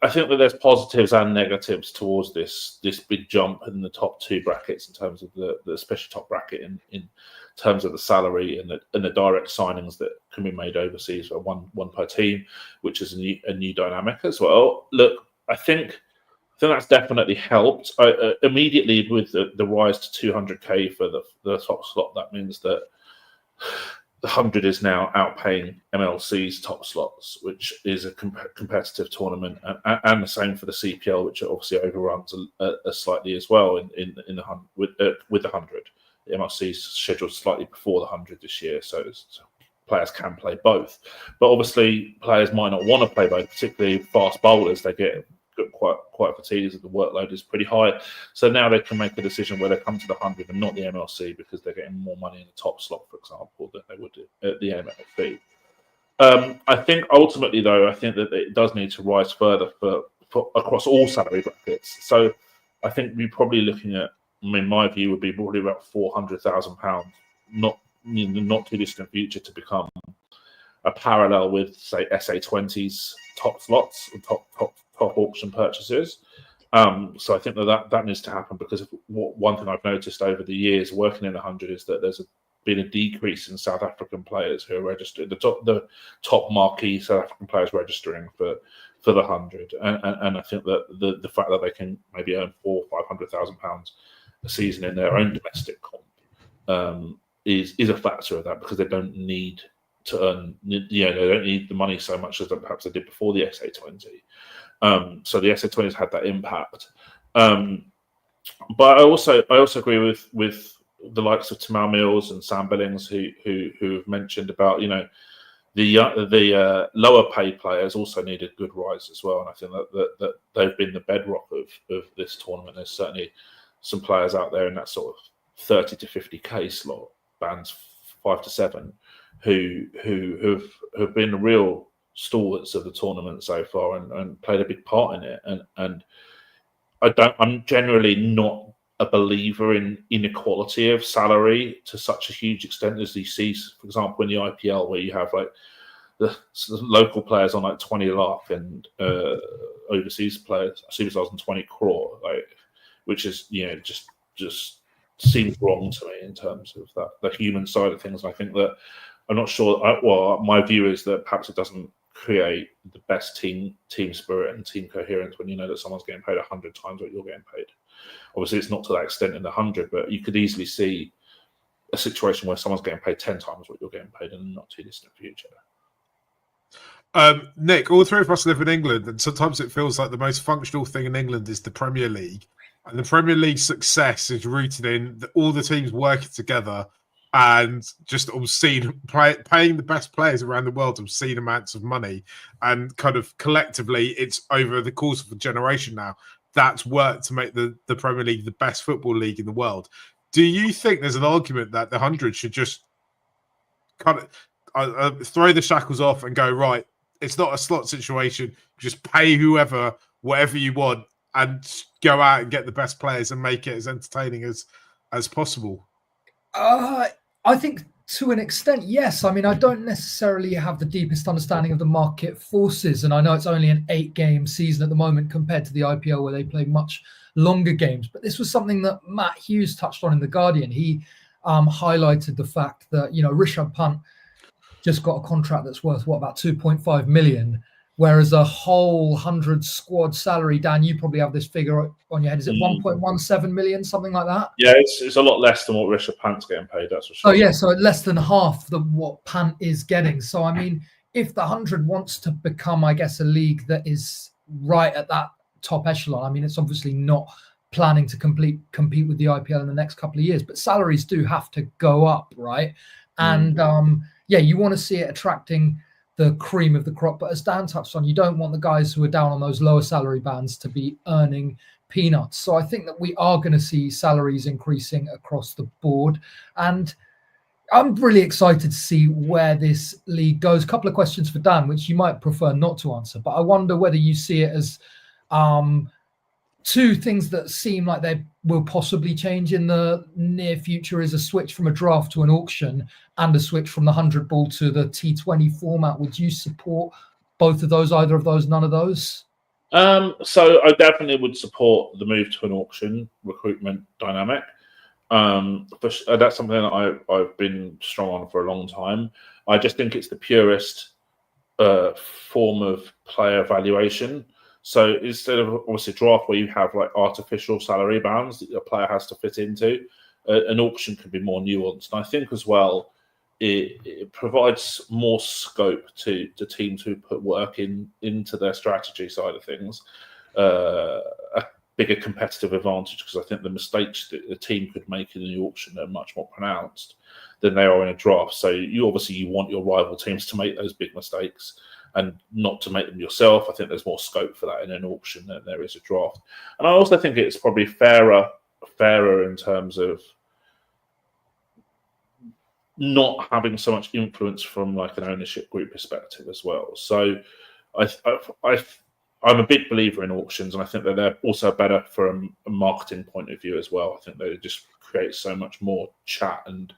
I think that there's positives and negatives towards this big jump in the top 2 brackets, in terms of the special top bracket, in terms of the salary and the direct signings that can be made overseas, for one per team, which is a new dynamic as well. Look, I think that's definitely helped. Immediately with the rise to 200k for the top slot, that means that the 100 is now outpaying MLC's top slots, which is a competitive tournament, and the same for the CPL, which obviously overruns slightly as well in the with the 100. The MLC is scheduled slightly before the 100 this year, so players can play both. But obviously, players might not want to play both, particularly fast bowlers. They get quite fatigued, as the workload is pretty high. So now they can make a decision where they come to the 100 and not the MLC, because they're getting more money in the top slot, for example, than they would at the MLC. I think ultimately, though, I think that it does need to rise further for across all salary brackets. So I think we're probably looking at, my view would be probably about £400,000, not too distant future, to become a parallel with, say, SA20's top slots and top auction purchases. So I think that needs to happen, because one thing I've noticed over the years working in the 100 is that there's been a decrease in South African players who are registered. The top marquee South African players registering for the 100, and I think that the fact that they can maybe earn £400,000 or £500,000 a season in their own domestic comp is a factor of that, because they don't need to earn, they don't need the money so much as perhaps they did before the SA20. So the SA20 has had that impact. But I also agree with the likes of Tamal Mills and Sam Billings who have mentioned about the lower paid players also need a good rise as well, and I think that they've been the bedrock of this tournament. There's certainly some players out there in that sort of 30 to 50k slot, bands 5 to 7, who have been real stalwarts of the tournament so far and played a big part in it. And I'm generally not a believer in inequality of salary to such a huge extent as you see, for example, in the IPL, where you have like the local players on like 20 lakh and overseas players, superstars on 20 crore, which is just seems wrong to me in terms of the human side of things. And I think that I'm not sure. My view is that perhaps it doesn't create the best team spirit and team coherence when you know that someone's getting paid 100 times what you're getting paid. Obviously, it's not to that extent in the 100, but you could easily see a situation where someone's getting paid 10 times what you're getting paid in the not too distant future. Nick, all three of us live in England, and sometimes it feels like the most functional thing in England is the Premier League. And the Premier League success is rooted in all the teams working together and just obscene paying the best players around the world obscene amounts of money. And kind of collectively, it's over the course of a generation now, that's worked to make the Premier League the best football league in the world. Do you think there's an argument that the 100 should just kind of throw the shackles off and go, right, it's not a slot situation, just pay whoever, whatever you want, and go out and get the best players and make it as entertaining as possible? I think to an extent, yes. I mean, I don't necessarily have the deepest understanding of the market forces, and I know it's only an 8-game season at the moment compared to the IPL where they play much longer games. But this was something that Matt Hughes touched on in The Guardian. He highlighted the fact that, Rishabh Pant just got a contract that's worth, about 2.5 million, whereas a whole 100 squad salary, Dan, you probably have this figure on your head. Is it 1.17 million, something like that? Yeah, it's a lot less than what Rishabh Pant's getting paid, that's for sure. Oh, yeah, so less than half what Pant is getting. So, I mean, if the 100 wants to become, I guess, a league that is right at that top echelon, I mean, it's obviously not planning to compete with the IPL in the next couple of years, but salaries do have to go up, right? And, you want to see it attracting the cream of the crop. But as Dan touched on, you don't want the guys who are down on those lower salary bands to be earning peanuts. So I think that we are going to see salaries increasing across the board. And I'm really excited to see where this league goes. A couple of questions for Dan, which you might prefer not to answer, but I wonder whether you see it as two things that seem like they will possibly change in the near future is a switch from a draft to an auction and a switch from the 100 ball to the T20 format. Would you support both of those, either of those, none of those? So I definitely would support the move to an auction recruitment dynamic. That's something that I've been strong on for a long time. I just think it's the purest form of player valuation. So instead of obviously draft where you have like artificial salary bands that a player has to fit into, an auction can be more nuanced. And I think as well, it provides more scope to teams who put work into their strategy side of things, a bigger competitive advantage, because I think the mistakes that the team could make in the auction are much more pronounced than they are in a draft. So you want your rival teams to make those big mistakes and not to make them yourself. I think there's more scope for that in an auction than there is a draft. And I also think it's probably fairer in terms of not having so much influence from like an ownership group perspective as well. So I'm a big believer in auctions, and I think that they're also better from a marketing point of view as well. I think they just create so much more chat and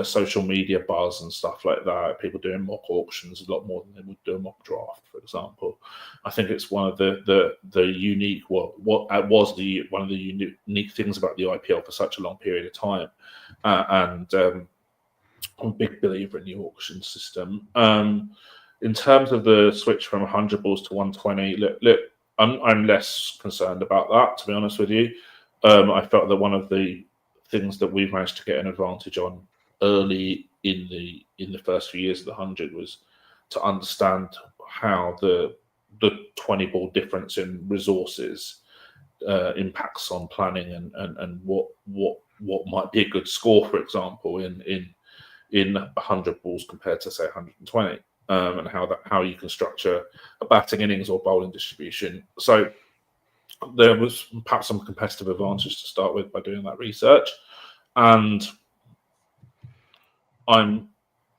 social media buzz and stuff like that. People doing mock auctions a lot more than they would do a mock draft, for example. I think it's one of the unique one of the unique things about the IPL for such a long period of time, and I'm a big believer in the auction system. In terms of the switch from 100 balls to 120, look, I'm less concerned about that, to be honest with you. I felt that one of the things that we've managed to get an advantage on early in the first few years of the 100 was to understand how the 20 ball difference in resources impacts on planning and what might be a good score, for example, in 100 balls compared to say 120, and how you can structure a batting innings or bowling distribution. So there was perhaps some competitive advantage to start with by doing that research, and I'm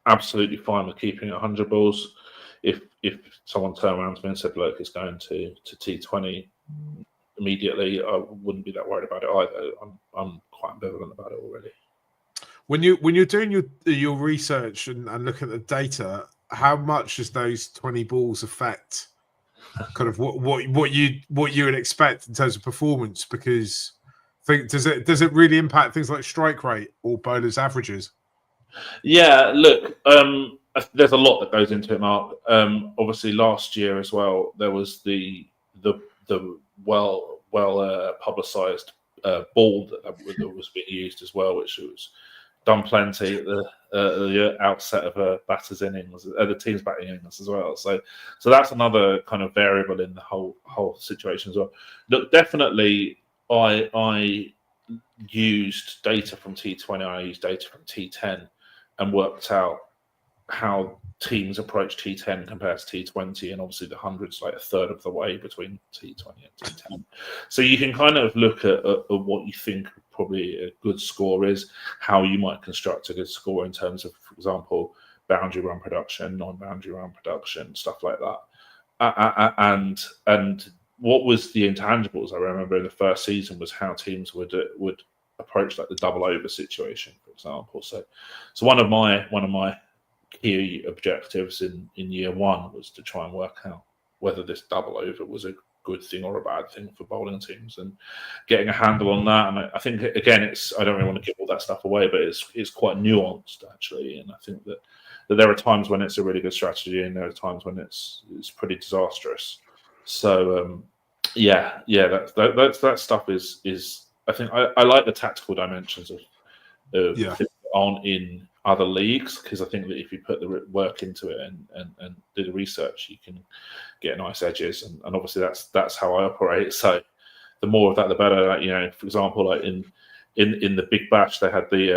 absolutely fine with keeping it 100 balls. If someone turned around to me and said, "Look, it's going to T20 immediately," I wouldn't be that worried about it either. I'm quite ambivalent about it already. When you're doing your research and look at the data, how much does those 20 balls affect kind of what you would expect in terms of performance? Because does it really impact things like strike rate or bowlers' averages? Yeah, look, there's a lot that goes into it, Mark. Obviously, last year as well, there was the well publicised ball that was being used as well, which was done plenty at the outset of a batter's innings, the team's batting innings as well. So that's another kind of variable in the whole situation as well. Look, definitely, I used data from T20, I used data from T10, and worked out how teams approach T10 compared to T20, and obviously the 100's like a third of the way between T20 and T10. So you can kind of look at what you think probably a good score is, how you might construct a good score in terms of, for example, boundary run production, non-boundary run production, stuff like that. And what was the intangibles I remember in the first season was how teams would approach like the double over situation, for example. So one of my key objectives in year one was to try and work out whether this double over was a good thing or a bad thing for bowling teams, and getting a handle on that. And I think again, I don't really want to give all that stuff away, but it's quite nuanced actually. And I think that there are times when it's a really good strategy, and there are times when it's pretty disastrous. So that stuff is. I think I like the tactical dimensions of things that aren't in other leagues, because I think that if you put the work into it and do the research, you can get nice edges, and obviously that's how I operate. So the more of that, the better. Like, you know, for example, like in the Big Bash, they had they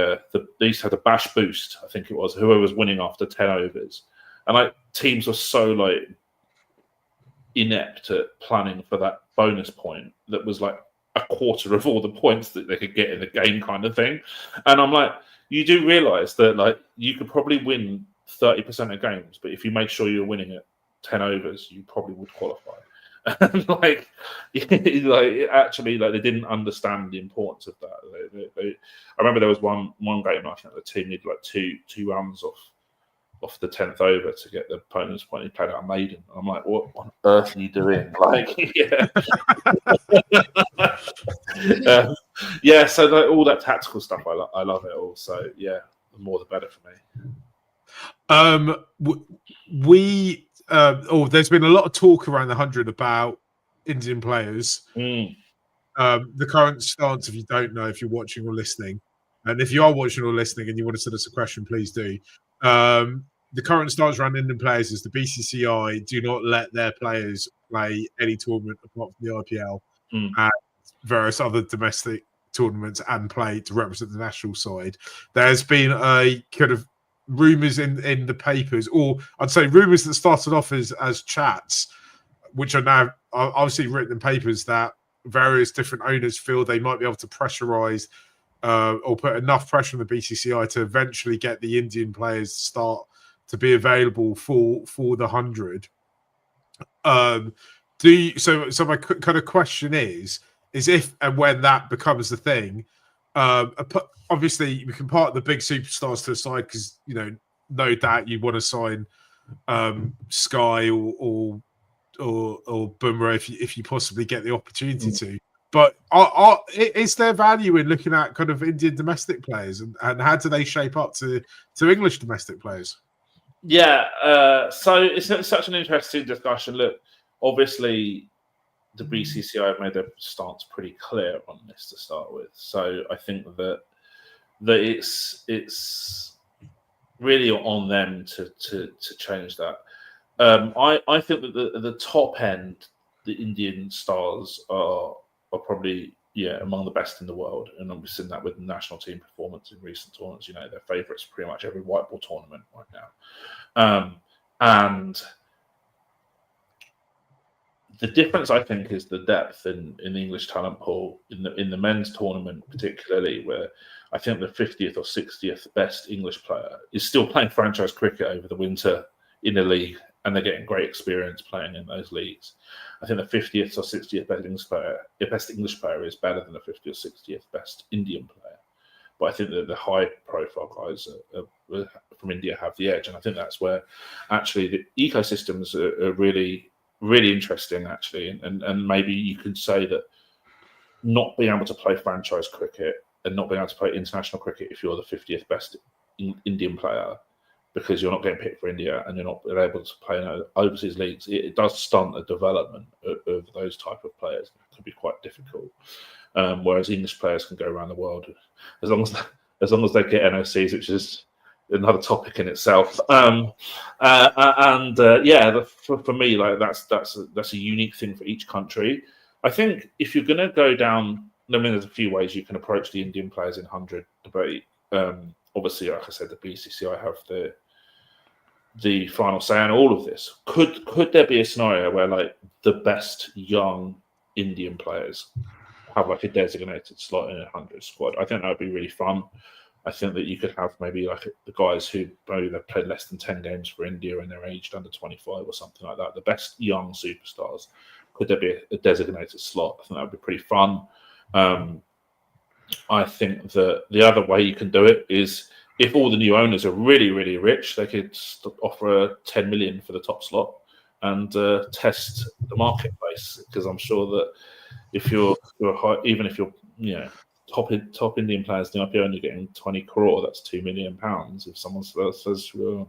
used to have the Bash Boost. I think it was whoever was winning after 10 overs, and like teams were so like inept at planning for that bonus point that was like a quarter of all the points that they could get in the game, kind of thing. And I'm like, you do realise that like you could probably win 30% of games, but if you make sure you're winning at 10 overs, you probably would qualify. And like actually, like they didn't understand the importance of that. I remember there was one game I think the team needed like two runs off the 10th over to get the opponent's point. He played out a maiden. I'm like, what on earth are you doing? Like, yeah. So like, all that tactical stuff, I love it all. So yeah, the more the better for me. There's been a lot of talk around the 100 about Indian players. The current stance, if you don't know, if you're watching or listening, and if you are watching or listening and you want to send us a question, please do. The current stance around Indian players is the BCCI do not let their players play any tournament apart from the IPL and various other domestic tournaments and play to represent the national side. There's been a kind of rumours in the papers, or I'd say rumours that started off as chats, which are now obviously written in papers, that various different owners feel they might be able to pressurise or put enough pressure on the BCCI to eventually get the Indian players to start to be available for the 100. So my kind of question is if and when that becomes the thing, obviously we can part the big superstars to the side, because no doubt you want to sign Sky or Bumrah if you possibly get the opportunity to. But is there value in looking at kind of Indian domestic players, and how do they shape up to English domestic players? Yeah, so it's such an interesting discussion. Look, obviously, the BCCI have made their stance pretty clear on this to start with. So I think that it's really on them to change that. I think that the top end, the Indian stars are probably among the best in the world, and we've seen that with the national team performance in recent tournaments. You know, they're favourites pretty much every white ball tournament right now, and the difference I think is the depth in the English talent pool in the men's tournament, particularly, where I think the 50th or 60th best English player is still playing franchise cricket over the winter in the league, and they're getting great experience playing in those leagues. I think the 50th or 60th best English player is better than the 50th or 60th best Indian player. But I think that the high-profile guys from India have the edge, and I think that's where actually the ecosystems are really, really interesting, actually. And maybe you could say that not being able to play franchise cricket and not being able to play international cricket if you're the 50th best Indian player, because you're not getting picked for India and you're not able to play in overseas leagues, it does stunt the development of those type of players. It can be quite difficult. Whereas English players can go around the world as long as they get NOCs, which is another topic in itself. For me, like that's a unique thing for each country. I think if you're going to go down, I mean, there's a few ways you can approach the Indian players in 100 debate. Obviously, like I said, the BCCI have the final say on all of this. Could there be a scenario where like the best young Indian players have like a designated slot in a 100 squad? I think that would be really fun. I think that you could have maybe like the guys who maybe they've played less than 10 games for India and they're aged under 25 or something like that. The best young superstars. Could there be a designated slot? I think that would be pretty fun. I think that the other way you can do it is if all the new owners are really, really rich, they could offer 10 million for the top slot and test the marketplace. Because I'm sure that if you're high, even if you're top Indian players in the IPL and you're getting 20 crore, that's £2 million. If someone says, well,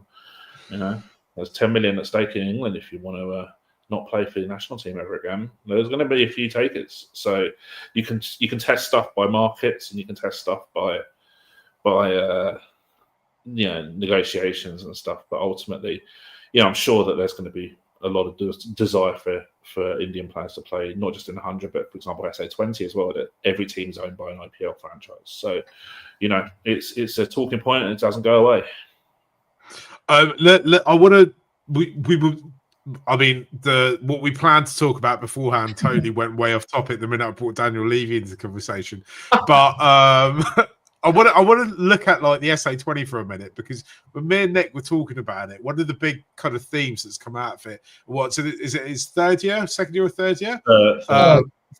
there's 10 million at stake in England if you want to not play for the national team ever again, there's going to be a few takers. So you can test stuff by markets and you can test stuff by negotiations and stuff. But ultimately, I'm sure that there's going to be a lot of desire for Indian players to play, not just in 100, but for example, SA20 as well. That every team's owned by an IPL franchise. So, it's a talking point and it doesn't go away. What we planned to talk about beforehand totally went way off topic the minute I brought Daniel Levy into the conversation. But I want to look at like the SA20 for a minute, because when me and Nick were talking about it, one of the big kind of themes that's come out of it, is it his third year, second year or third year?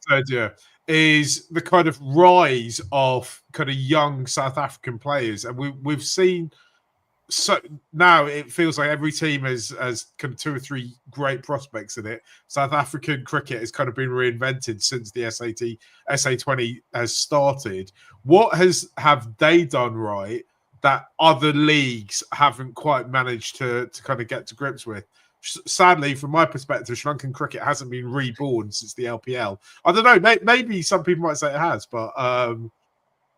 Third year is the kind of rise of kind of young South African players, and we've seen. So now it feels like every team has kind of 2 or 3 great prospects in it. South African cricket has kind of been reinvented since the SA20 has started. What have they done right that other leagues haven't quite managed to kind of get to grips with? Sadly, from my perspective, Sri Lankan cricket hasn't been reborn since the LPL. I don't know. Maybe some people might say it has, but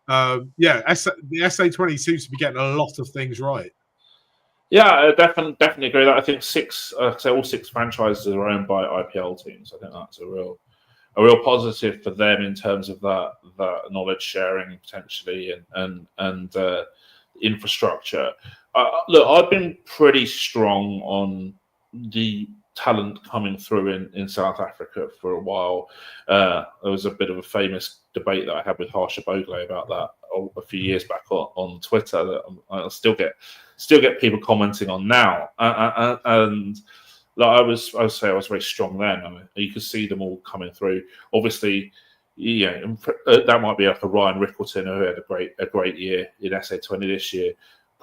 the SA20 seems to be getting a lot of things right. Yeah, I definitely agree with that. I think all 6 franchises are owned by IPL teams. I think that's a real positive for them in terms of that knowledge sharing potentially and infrastructure. Look, I've been pretty strong on the talent coming through in South Africa for a while. There was a bit of a famous debate that I had with Harsha Bogle about that a few years back on Twitter that I still get people commenting on now. And like I was very strong then. I mean, you could see them all coming through. Obviously, that might be like a Ryan Rickleton who had a great year in SA20 this year.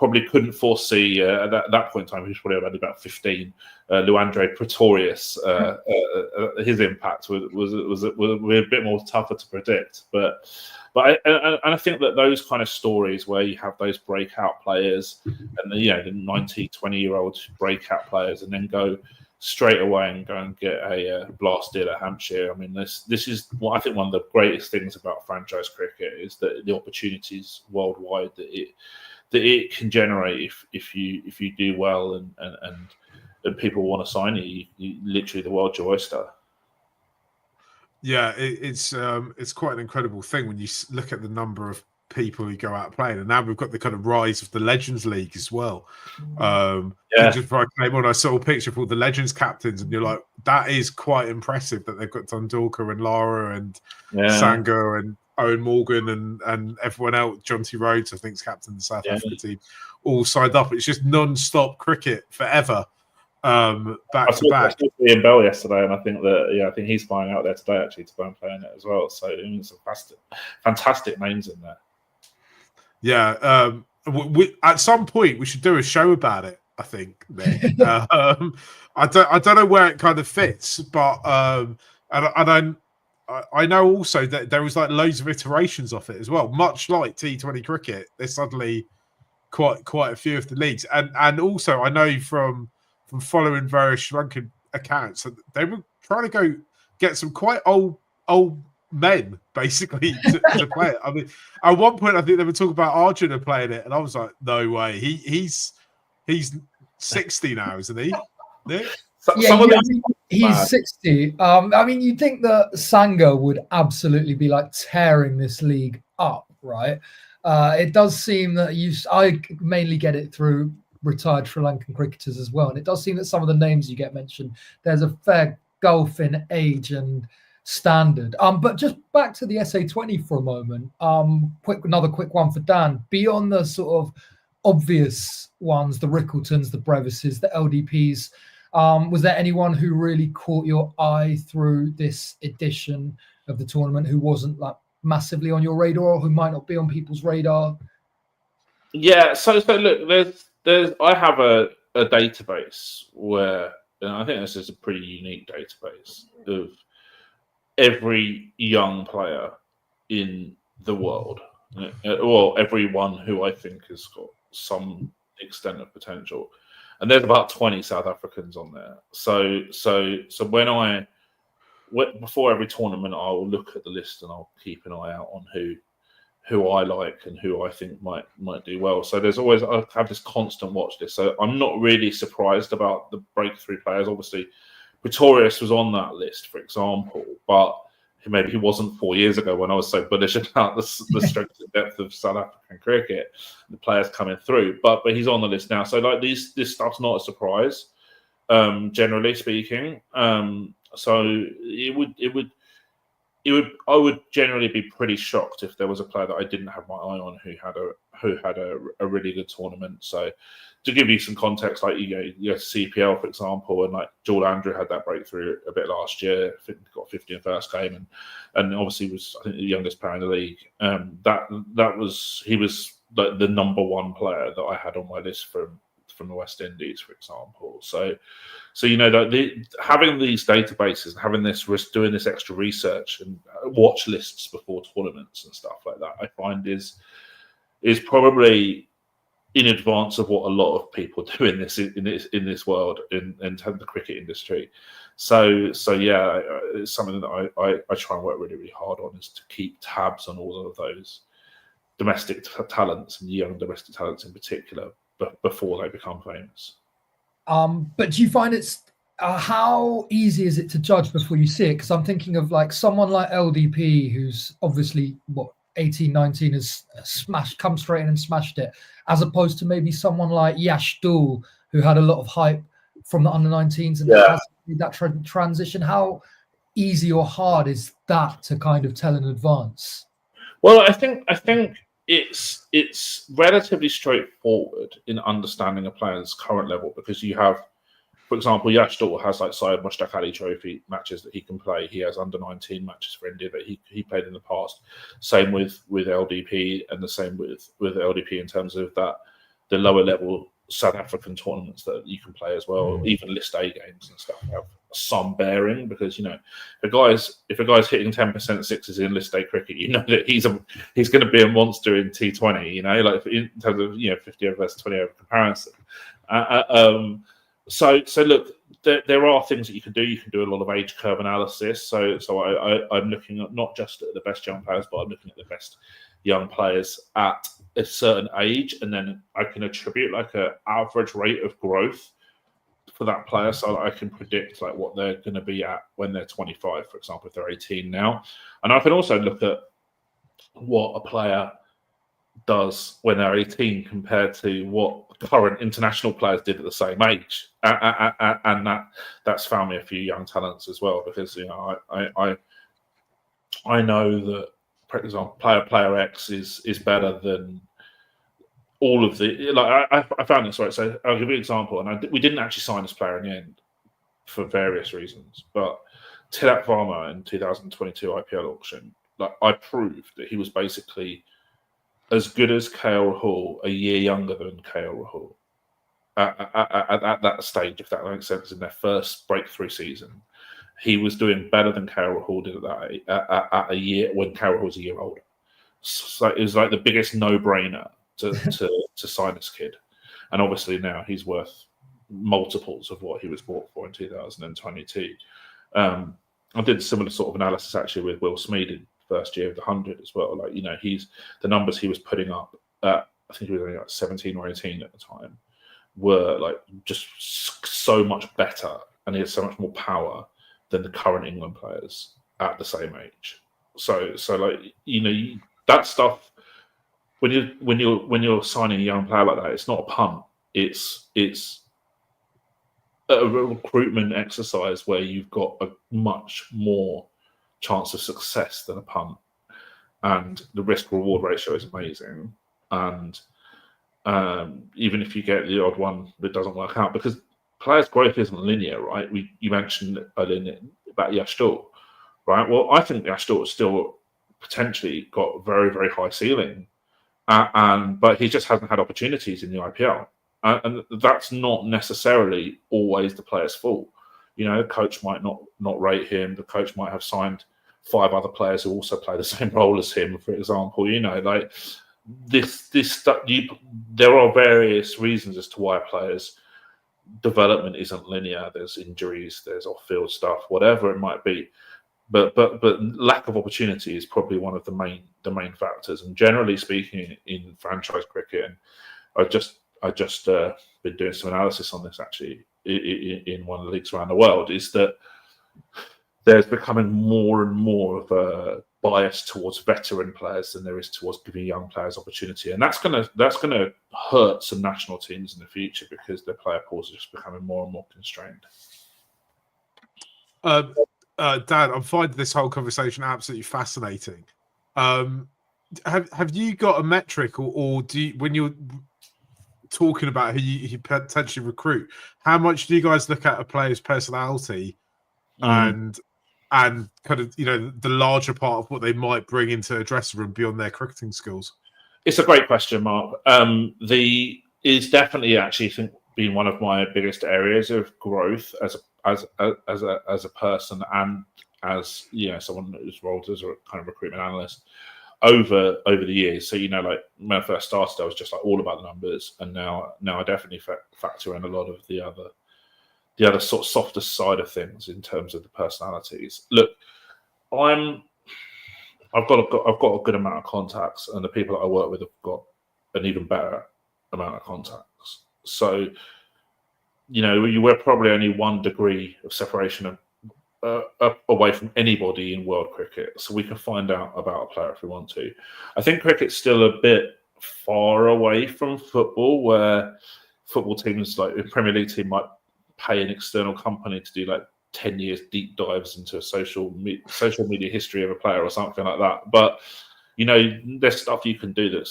probably couldn't foresee at that point in time. He was probably only about 15. Luandre Pretorius, his impact was a bit more tougher to predict, but I think that those kind of stories where you have those breakout players and the 19, 20-year-old breakout players, and then go straight away and go and get a blast deal at Hampshire. I mean, this is what I think one of the greatest things about franchise cricket is that the opportunities worldwide that it can generate if you do well and people want to sign you literally the world's your oyster. Yeah, it's quite an incredible thing when you look at the number of people who go out playing, and now we've got the kind of rise of the Legends League as well. Just before I came on, I saw a picture of all the Legends captains, and you're like, that is quite impressive that they've got Dundalker and Lara and Sangha and Owen Morgan and everyone else. John T. Rhodes, I think, is captain of the South Africa team, all signed up. It's just non-stop cricket forever. Back to back. I saw Ian Bell yesterday, and I think that I think he's flying out there today actually to go and play in it as well. So it's fantastic names in there. Yeah, we at some point we should do a show about it. I think. I don't know where it kind of fits, but I know also that there was like loads of iterations of it as well. Much like T20 cricket, there's suddenly quite a few of the leagues, and also I know from following various Sri Lankan accounts that they were trying to go get some quite old men basically to play it. I mean, at one point I think they were talking about Arjuna playing it, and I was like, no way. He's 60 now, isn't he? He's 60. I mean, you'd think that Sangha would absolutely be like tearing this league up, right? It does seem that I mainly get it through retired Sri Lankan cricketers as well, and it does seem that some of the names you get mentioned, there's a fair gulf in age and standard. But just back to the SA20 for a moment. Another quick one for Dan. Beyond the sort of obvious ones, the Rickletons, the Brevises, the LDPs, was there anyone who really caught your eye through this edition of the tournament who wasn't like massively on your radar, or who might not be on people's radar? Yeah, so look, I have a database where, and I think this is a pretty unique database of every young player in the world, or everyone who I think has got some extent of potential, and there's about 20 South Africans on there. So before every tournament, I'll look at the list and I'll keep an eye out on who I like and who I think might do well. So I have this constant watch list. So I'm not really surprised about the breakthrough players. Obviously, Pretorius was on that list, for example, but maybe he wasn't 4 years ago when I was so bullish about the strength and depth of South African cricket, the players coming through. But he's on the list now. So like this stuff's not a surprise, generally speaking. So I would generally be pretty shocked if there was a player that I didn't have my eye on who had a really good tournament. So to give you some context, like you have CPL, for example, and like Joel Andrew had that breakthrough a bit last year. I think he got 50 in the first game, and obviously was, I think, the youngest player in the league. He was like the number one player that I had on my list from the West Indies, for example. So having these databases, having doing this extra research and watch lists before tournaments and stuff like that, I find is probably in advance of what a lot of people do in this world in terms of the cricket industry. So yeah, it's something that I try and work really, really hard on, is to keep tabs on all of those domestic talents and young domestic talents in particular before they become famous. But do you find it's how easy is it to judge before you see it? Because I'm thinking of like someone like LDP, who's obviously 18, 19 has come straight in and smashed it, as opposed to maybe someone like Yash Dul, who had a lot of hype from the under-19s and has made that transition. How easy or hard is that to kind of tell in advance? Well, I think it's relatively straightforward in understanding a player's current level, because you have, for example, Yash Dul has like Syed Mushtaq Ali Trophy matches that he can play. He has under-19 matches for India that he played in the past. Same with LDP, and the same with LDP in terms of that lower level South African tournaments that you can play as well. Even List A games and stuff have some bearing, because if a guy's hitting 10% sixes in List A cricket, that he's going to be a monster in T20. Like in terms of 50 over versus 20 over comparison. So look, there are things that you can do. You can do a lot of age curve analysis. So I'm looking at not just at the best young players, but I'm looking at the best young players at a certain age, and then I can attribute like an average rate of growth for that player, so that I can predict like what they're going to be at when they're 25, for example, if they're 18 now. And I can also look at what a player does when they're 18 compared to what current international players did at the same age, and that's found me a few young talents as well, because I know that, for example, player X is better than all of the, like I found this, right. So I'll give you an example, and we didn't actually sign this player in the end for various reasons, but Tilak Varma in 2022 IPL auction, like I proved that he was basically as good as KL Rahul, a year younger than KL Rahul at that stage, if that makes sense, in their first breakthrough season. He was doing better than KL Rahul did at a year when KL Rahul was a year older. So it was like the biggest no-brainer to sign this kid. And obviously now he's worth multiples of what he was bought for in 2022. I did a similar sort of analysis actually with Will Smeed in first year of the 100 as well. Like, he's the numbers he was putting up at, I think he was only like 17 or 18 at the time, were like just so much better, and he had so much more power than the current England players at the same age. So like, that stuff, when you're signing a young player like that, it's not a punt. It's a recruitment exercise where you've got a much more chance of success than a punt, and the risk reward ratio is amazing. And even if you get the odd one that doesn't work out, because players' growth isn't linear, right? You mentioned earlier about Yash Daul, right? Well, I think Yash Daul has still potentially got a very, very high ceiling, but he just hasn't had opportunities in the IPL, and that's not necessarily always the player's fault. The coach might not rate him. The coach might have signed 5 other players who also play the same role as him, for example. Like this stuff. There are various reasons as to why a player's development isn't linear. There's injuries, there's off-field stuff, whatever it might be. But lack of opportunity is probably one of the main factors. And generally speaking, in franchise cricket, and I just been doing some analysis on this actually in one of the leagues around the world, is that there's becoming more and more of a bias towards veteran players than there is towards giving young players opportunity, and that's gonna hurt some national teams in the future, because their player pools are just becoming more and more constrained. Dan, I'm finding this whole conversation absolutely fascinating. Have you got a metric, or do you, when you're talking about who you potentially recruit, how much do you guys look at a player's personality and kind of the larger part of what they might bring into a dressing room beyond their cricketing skills? It's a great question, Mark. Is definitely actually, I think, been one of my biggest areas of growth as a person, and as someone who's rolled as a kind of recruitment analyst over the years. So like when I first started, I was just like all about the numbers, and now I definitely factor in a lot of the other sort of softer side of things in terms of the personalities. Look, I've got a good amount of contacts, and the people that I work with have got an even better amount of contacts. So we're probably only 1 degree of separation away from anybody in world cricket, so we can find out about a player if we want to. I think cricket's still a bit far away from football, where football teams, like a Premier League team, might pay an external company to do like 10 years deep dives into a social media history of a player or something like that. But there's stuff you can do that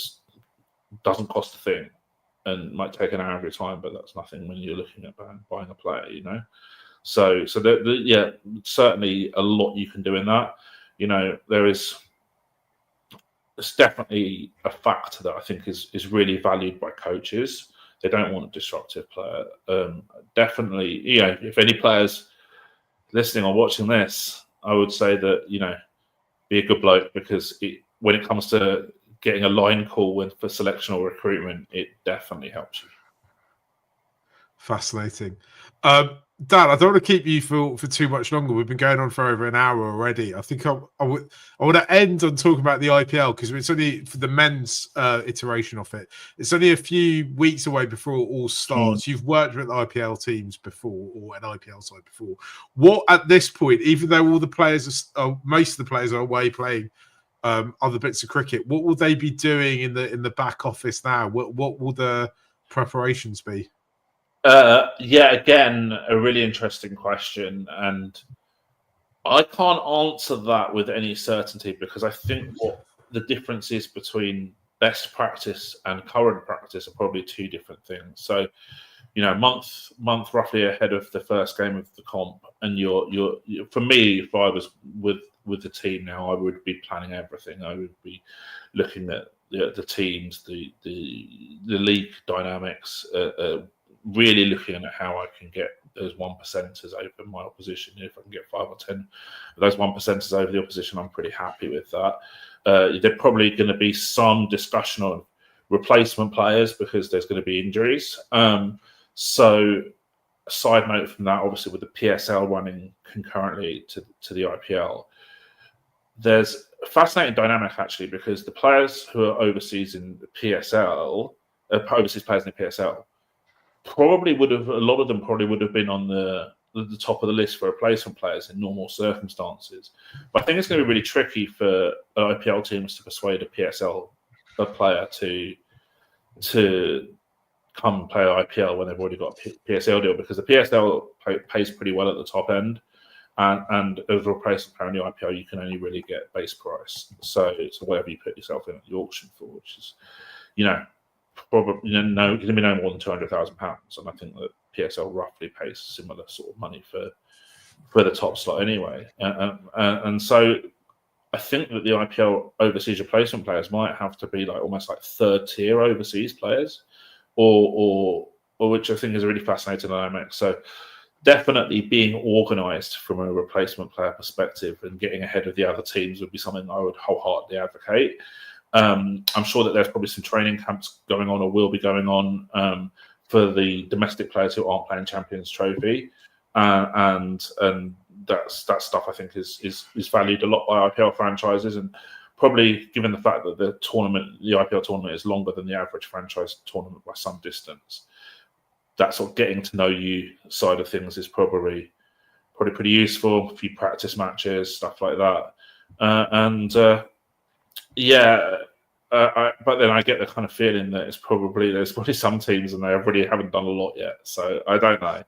doesn't cost a thing and might take an hour of your time, but that's nothing when you're looking at buying a player. So certainly a lot you can do in that. It's definitely a factor that I think is really valued by coaches. They don't want a disruptive player. Definitely, if any players listening or watching this, I would say that, be a good bloke, because when it comes to getting a line call for selection or recruitment, it definitely helps you. Fascinating. Dan, I don't want to keep you for too much longer. We've been going on for over an hour already. I think I want to end on talking about the IPL, because it's only for the men's iteration of it. It's only a few weeks away before it all starts. You've worked with IPL teams before, or an IPL side before. What, at this point, even though all the players most of the players are away playing other bits of cricket, what will they be doing in the back office now? What will the preparations be? Again, a really interesting question, and I can't answer that with any certainty, because I think what the differences between best practice and current practice are probably two different things. So, month roughly ahead of the first game of the comp, and you're for me, if I was with the team now, I would be planning everything. I would be looking at the teams, the league dynamics. Really looking at how I can get those 1%ers over my opposition. If I can get 5 or 10 of those 1%ers over the opposition, I'm pretty happy with that. There's probably going to be some discussion on replacement players, because there's going to be injuries. So, a side note from that, obviously with the PSL running concurrently to the IPL, there's a fascinating dynamic actually, because the players who are overseas in the PSL, overseas players in the PSL, a lot of them probably would have been on the top of the list for replacement players in normal circumstances. But I think it's going to be really tricky for IPL teams to persuade a PSL player to come play IPL when they've already got a PSL deal, because the PSL pays pretty well at the top end, and as a replacement player in the IPL, you can only really get base price. So whatever you put yourself in at the auction for, which is, probably going to be no more than £200,000, and I think that PSL roughly pays similar sort of money for the top slot anyway. And so I think that the IPL overseas replacement players might have to be almost like third tier overseas players, or which I think is a really fascinating dynamic. So definitely being organised from a replacement player perspective and getting ahead of the other teams would be something I would wholeheartedly advocate. I'm sure that there's probably some training camps going on, or will be going on, for the domestic players who aren't playing Champions Trophy, and that stuff I think is valued a lot by IPL franchises, and probably given the fact that the IPL tournament is longer than the average franchise tournament by some distance, that sort of getting to know you side of things is probably pretty useful. A few practice matches, stuff like that, but then I get the kind of feeling that there's probably some teams and they really haven't done a lot yet. So I don't know.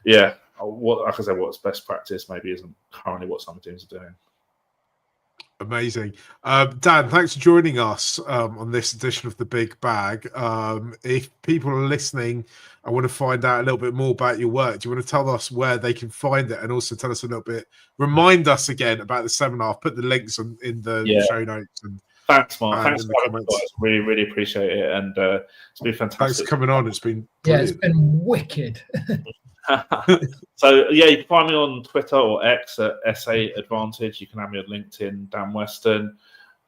Yeah, like I said, what's best practice maybe isn't currently what some teams are doing. Amazing. Dan, thanks for joining us on this edition of The Big Bag. If people are listening, I want to find out a little bit more about your work. Do you want to tell us where they can find it, and also tell us a little bit, remind us again about the seminar, put the links in the show notes. And thanks, Mark. Thanks for having me. Really, really appreciate it. And it's been fantastic. Thanks for coming on. It's been brilliant. Yeah, it's been wicked. So you can find me on Twitter or X at SA Advantage. You can have me on LinkedIn, Dan Weston.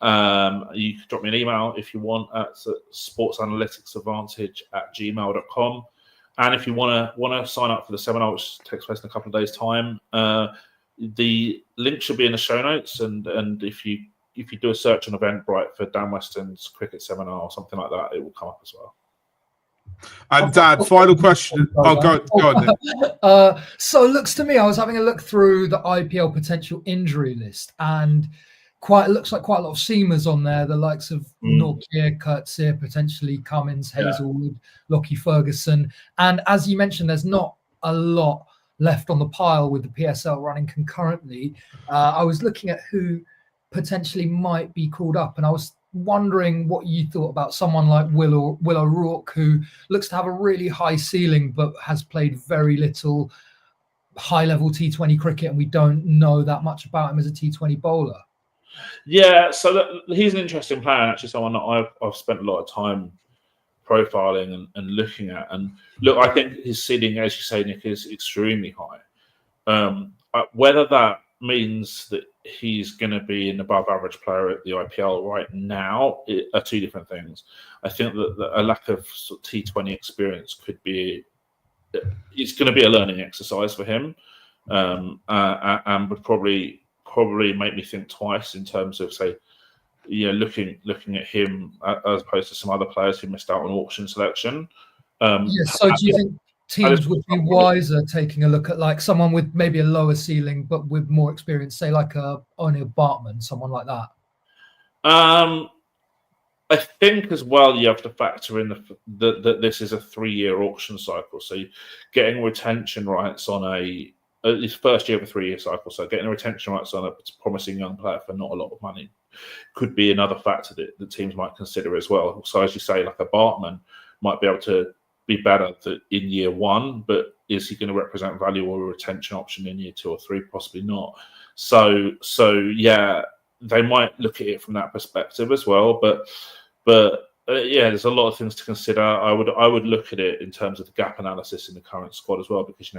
You can drop me an email if you want at sportsanalyticsadvantage@gmail.com. And if you want to sign up for the seminar, which takes place in a couple of days' time, the link should be in the show notes. And if you do a search on Eventbrite for Dan Weston's cricket seminar or something like that, it will come up as well. And Dan, final question. Oh, go on. So it looks to me, I was having a look through the IPL potential injury list, and looks like quite a lot of seamers on there, the likes of Nortje, Kurtzir, potentially Cummins, Hazelwood, Lockie Ferguson. And as you mentioned, there's not a lot left on the pile with the PSL running concurrently. I was looking at who potentially might be called up, and I was wondering what you thought about someone like Will O'Rourke, who looks to have a really high ceiling but has played very little high-level T20 cricket, and we don't know that much about him as a T20 bowler. Yeah, so he's an interesting player, and actually someone that I've spent a lot of time profiling and looking at. And look, I think his ceiling, as you say, Nick, is extremely high. Whether that means that he's going to be an above-average player at the IPL right now are two different things. I think that a lack of sort of T20 experience could be, it's going to be a learning exercise for him, and would probably make me think twice in terms of, say, looking at him as opposed to some other players who missed out on auction selection. So do you think teams would be wiser taking a look at like someone with maybe a lower ceiling but with more experience, say like O'Neill Bartman, someone like that? I think as well you have to factor in that this is a 3-year auction cycle, so getting retention rights on at least first year of a 3-year cycle, so getting retention rights on a promising young player for not a lot of money could be another factor that teams might consider as well. So as you say, like a Bartman might be able to be better in year 1, but is he going to represent value or a retention option in year 2 or 3? Possibly not. So yeah, they might look at it from that perspective as well. But yeah, there's a lot of things to consider. I would look at it in terms of the gap analysis in the current squad as well, because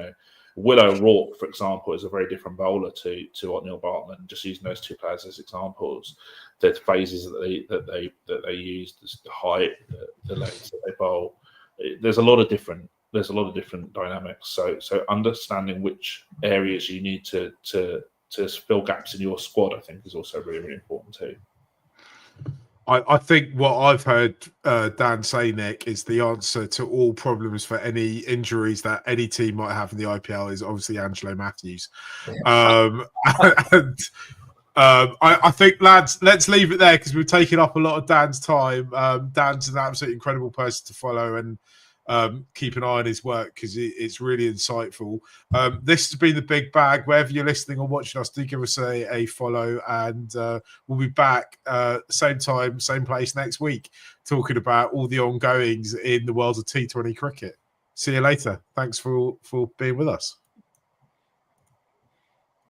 Willow Rourke, for example, is a very different bowler to O'Neill Bartman. Just using those two players as examples, the phases that they use, the height, the length that they bowl. There's a lot of different dynamics. So understanding which areas you need to fill gaps in your squad, I think, is also really, really important too. I think what I've heard Dan say, Nick, is the answer to all problems for any injuries that any team might have in the IPL is obviously Angelo Matthews. I think, lads, let's leave it there because we've taken up a lot of Dan's time. Dan's an absolutely incredible person to follow and keep an eye on his work because it's really insightful. This has been The Big Bag. Wherever you're listening or watching us, do give us a follow, and we'll be back same time, same place next week, talking about all the ongoings in the world of T20 cricket. See you later. Thanks for being with us.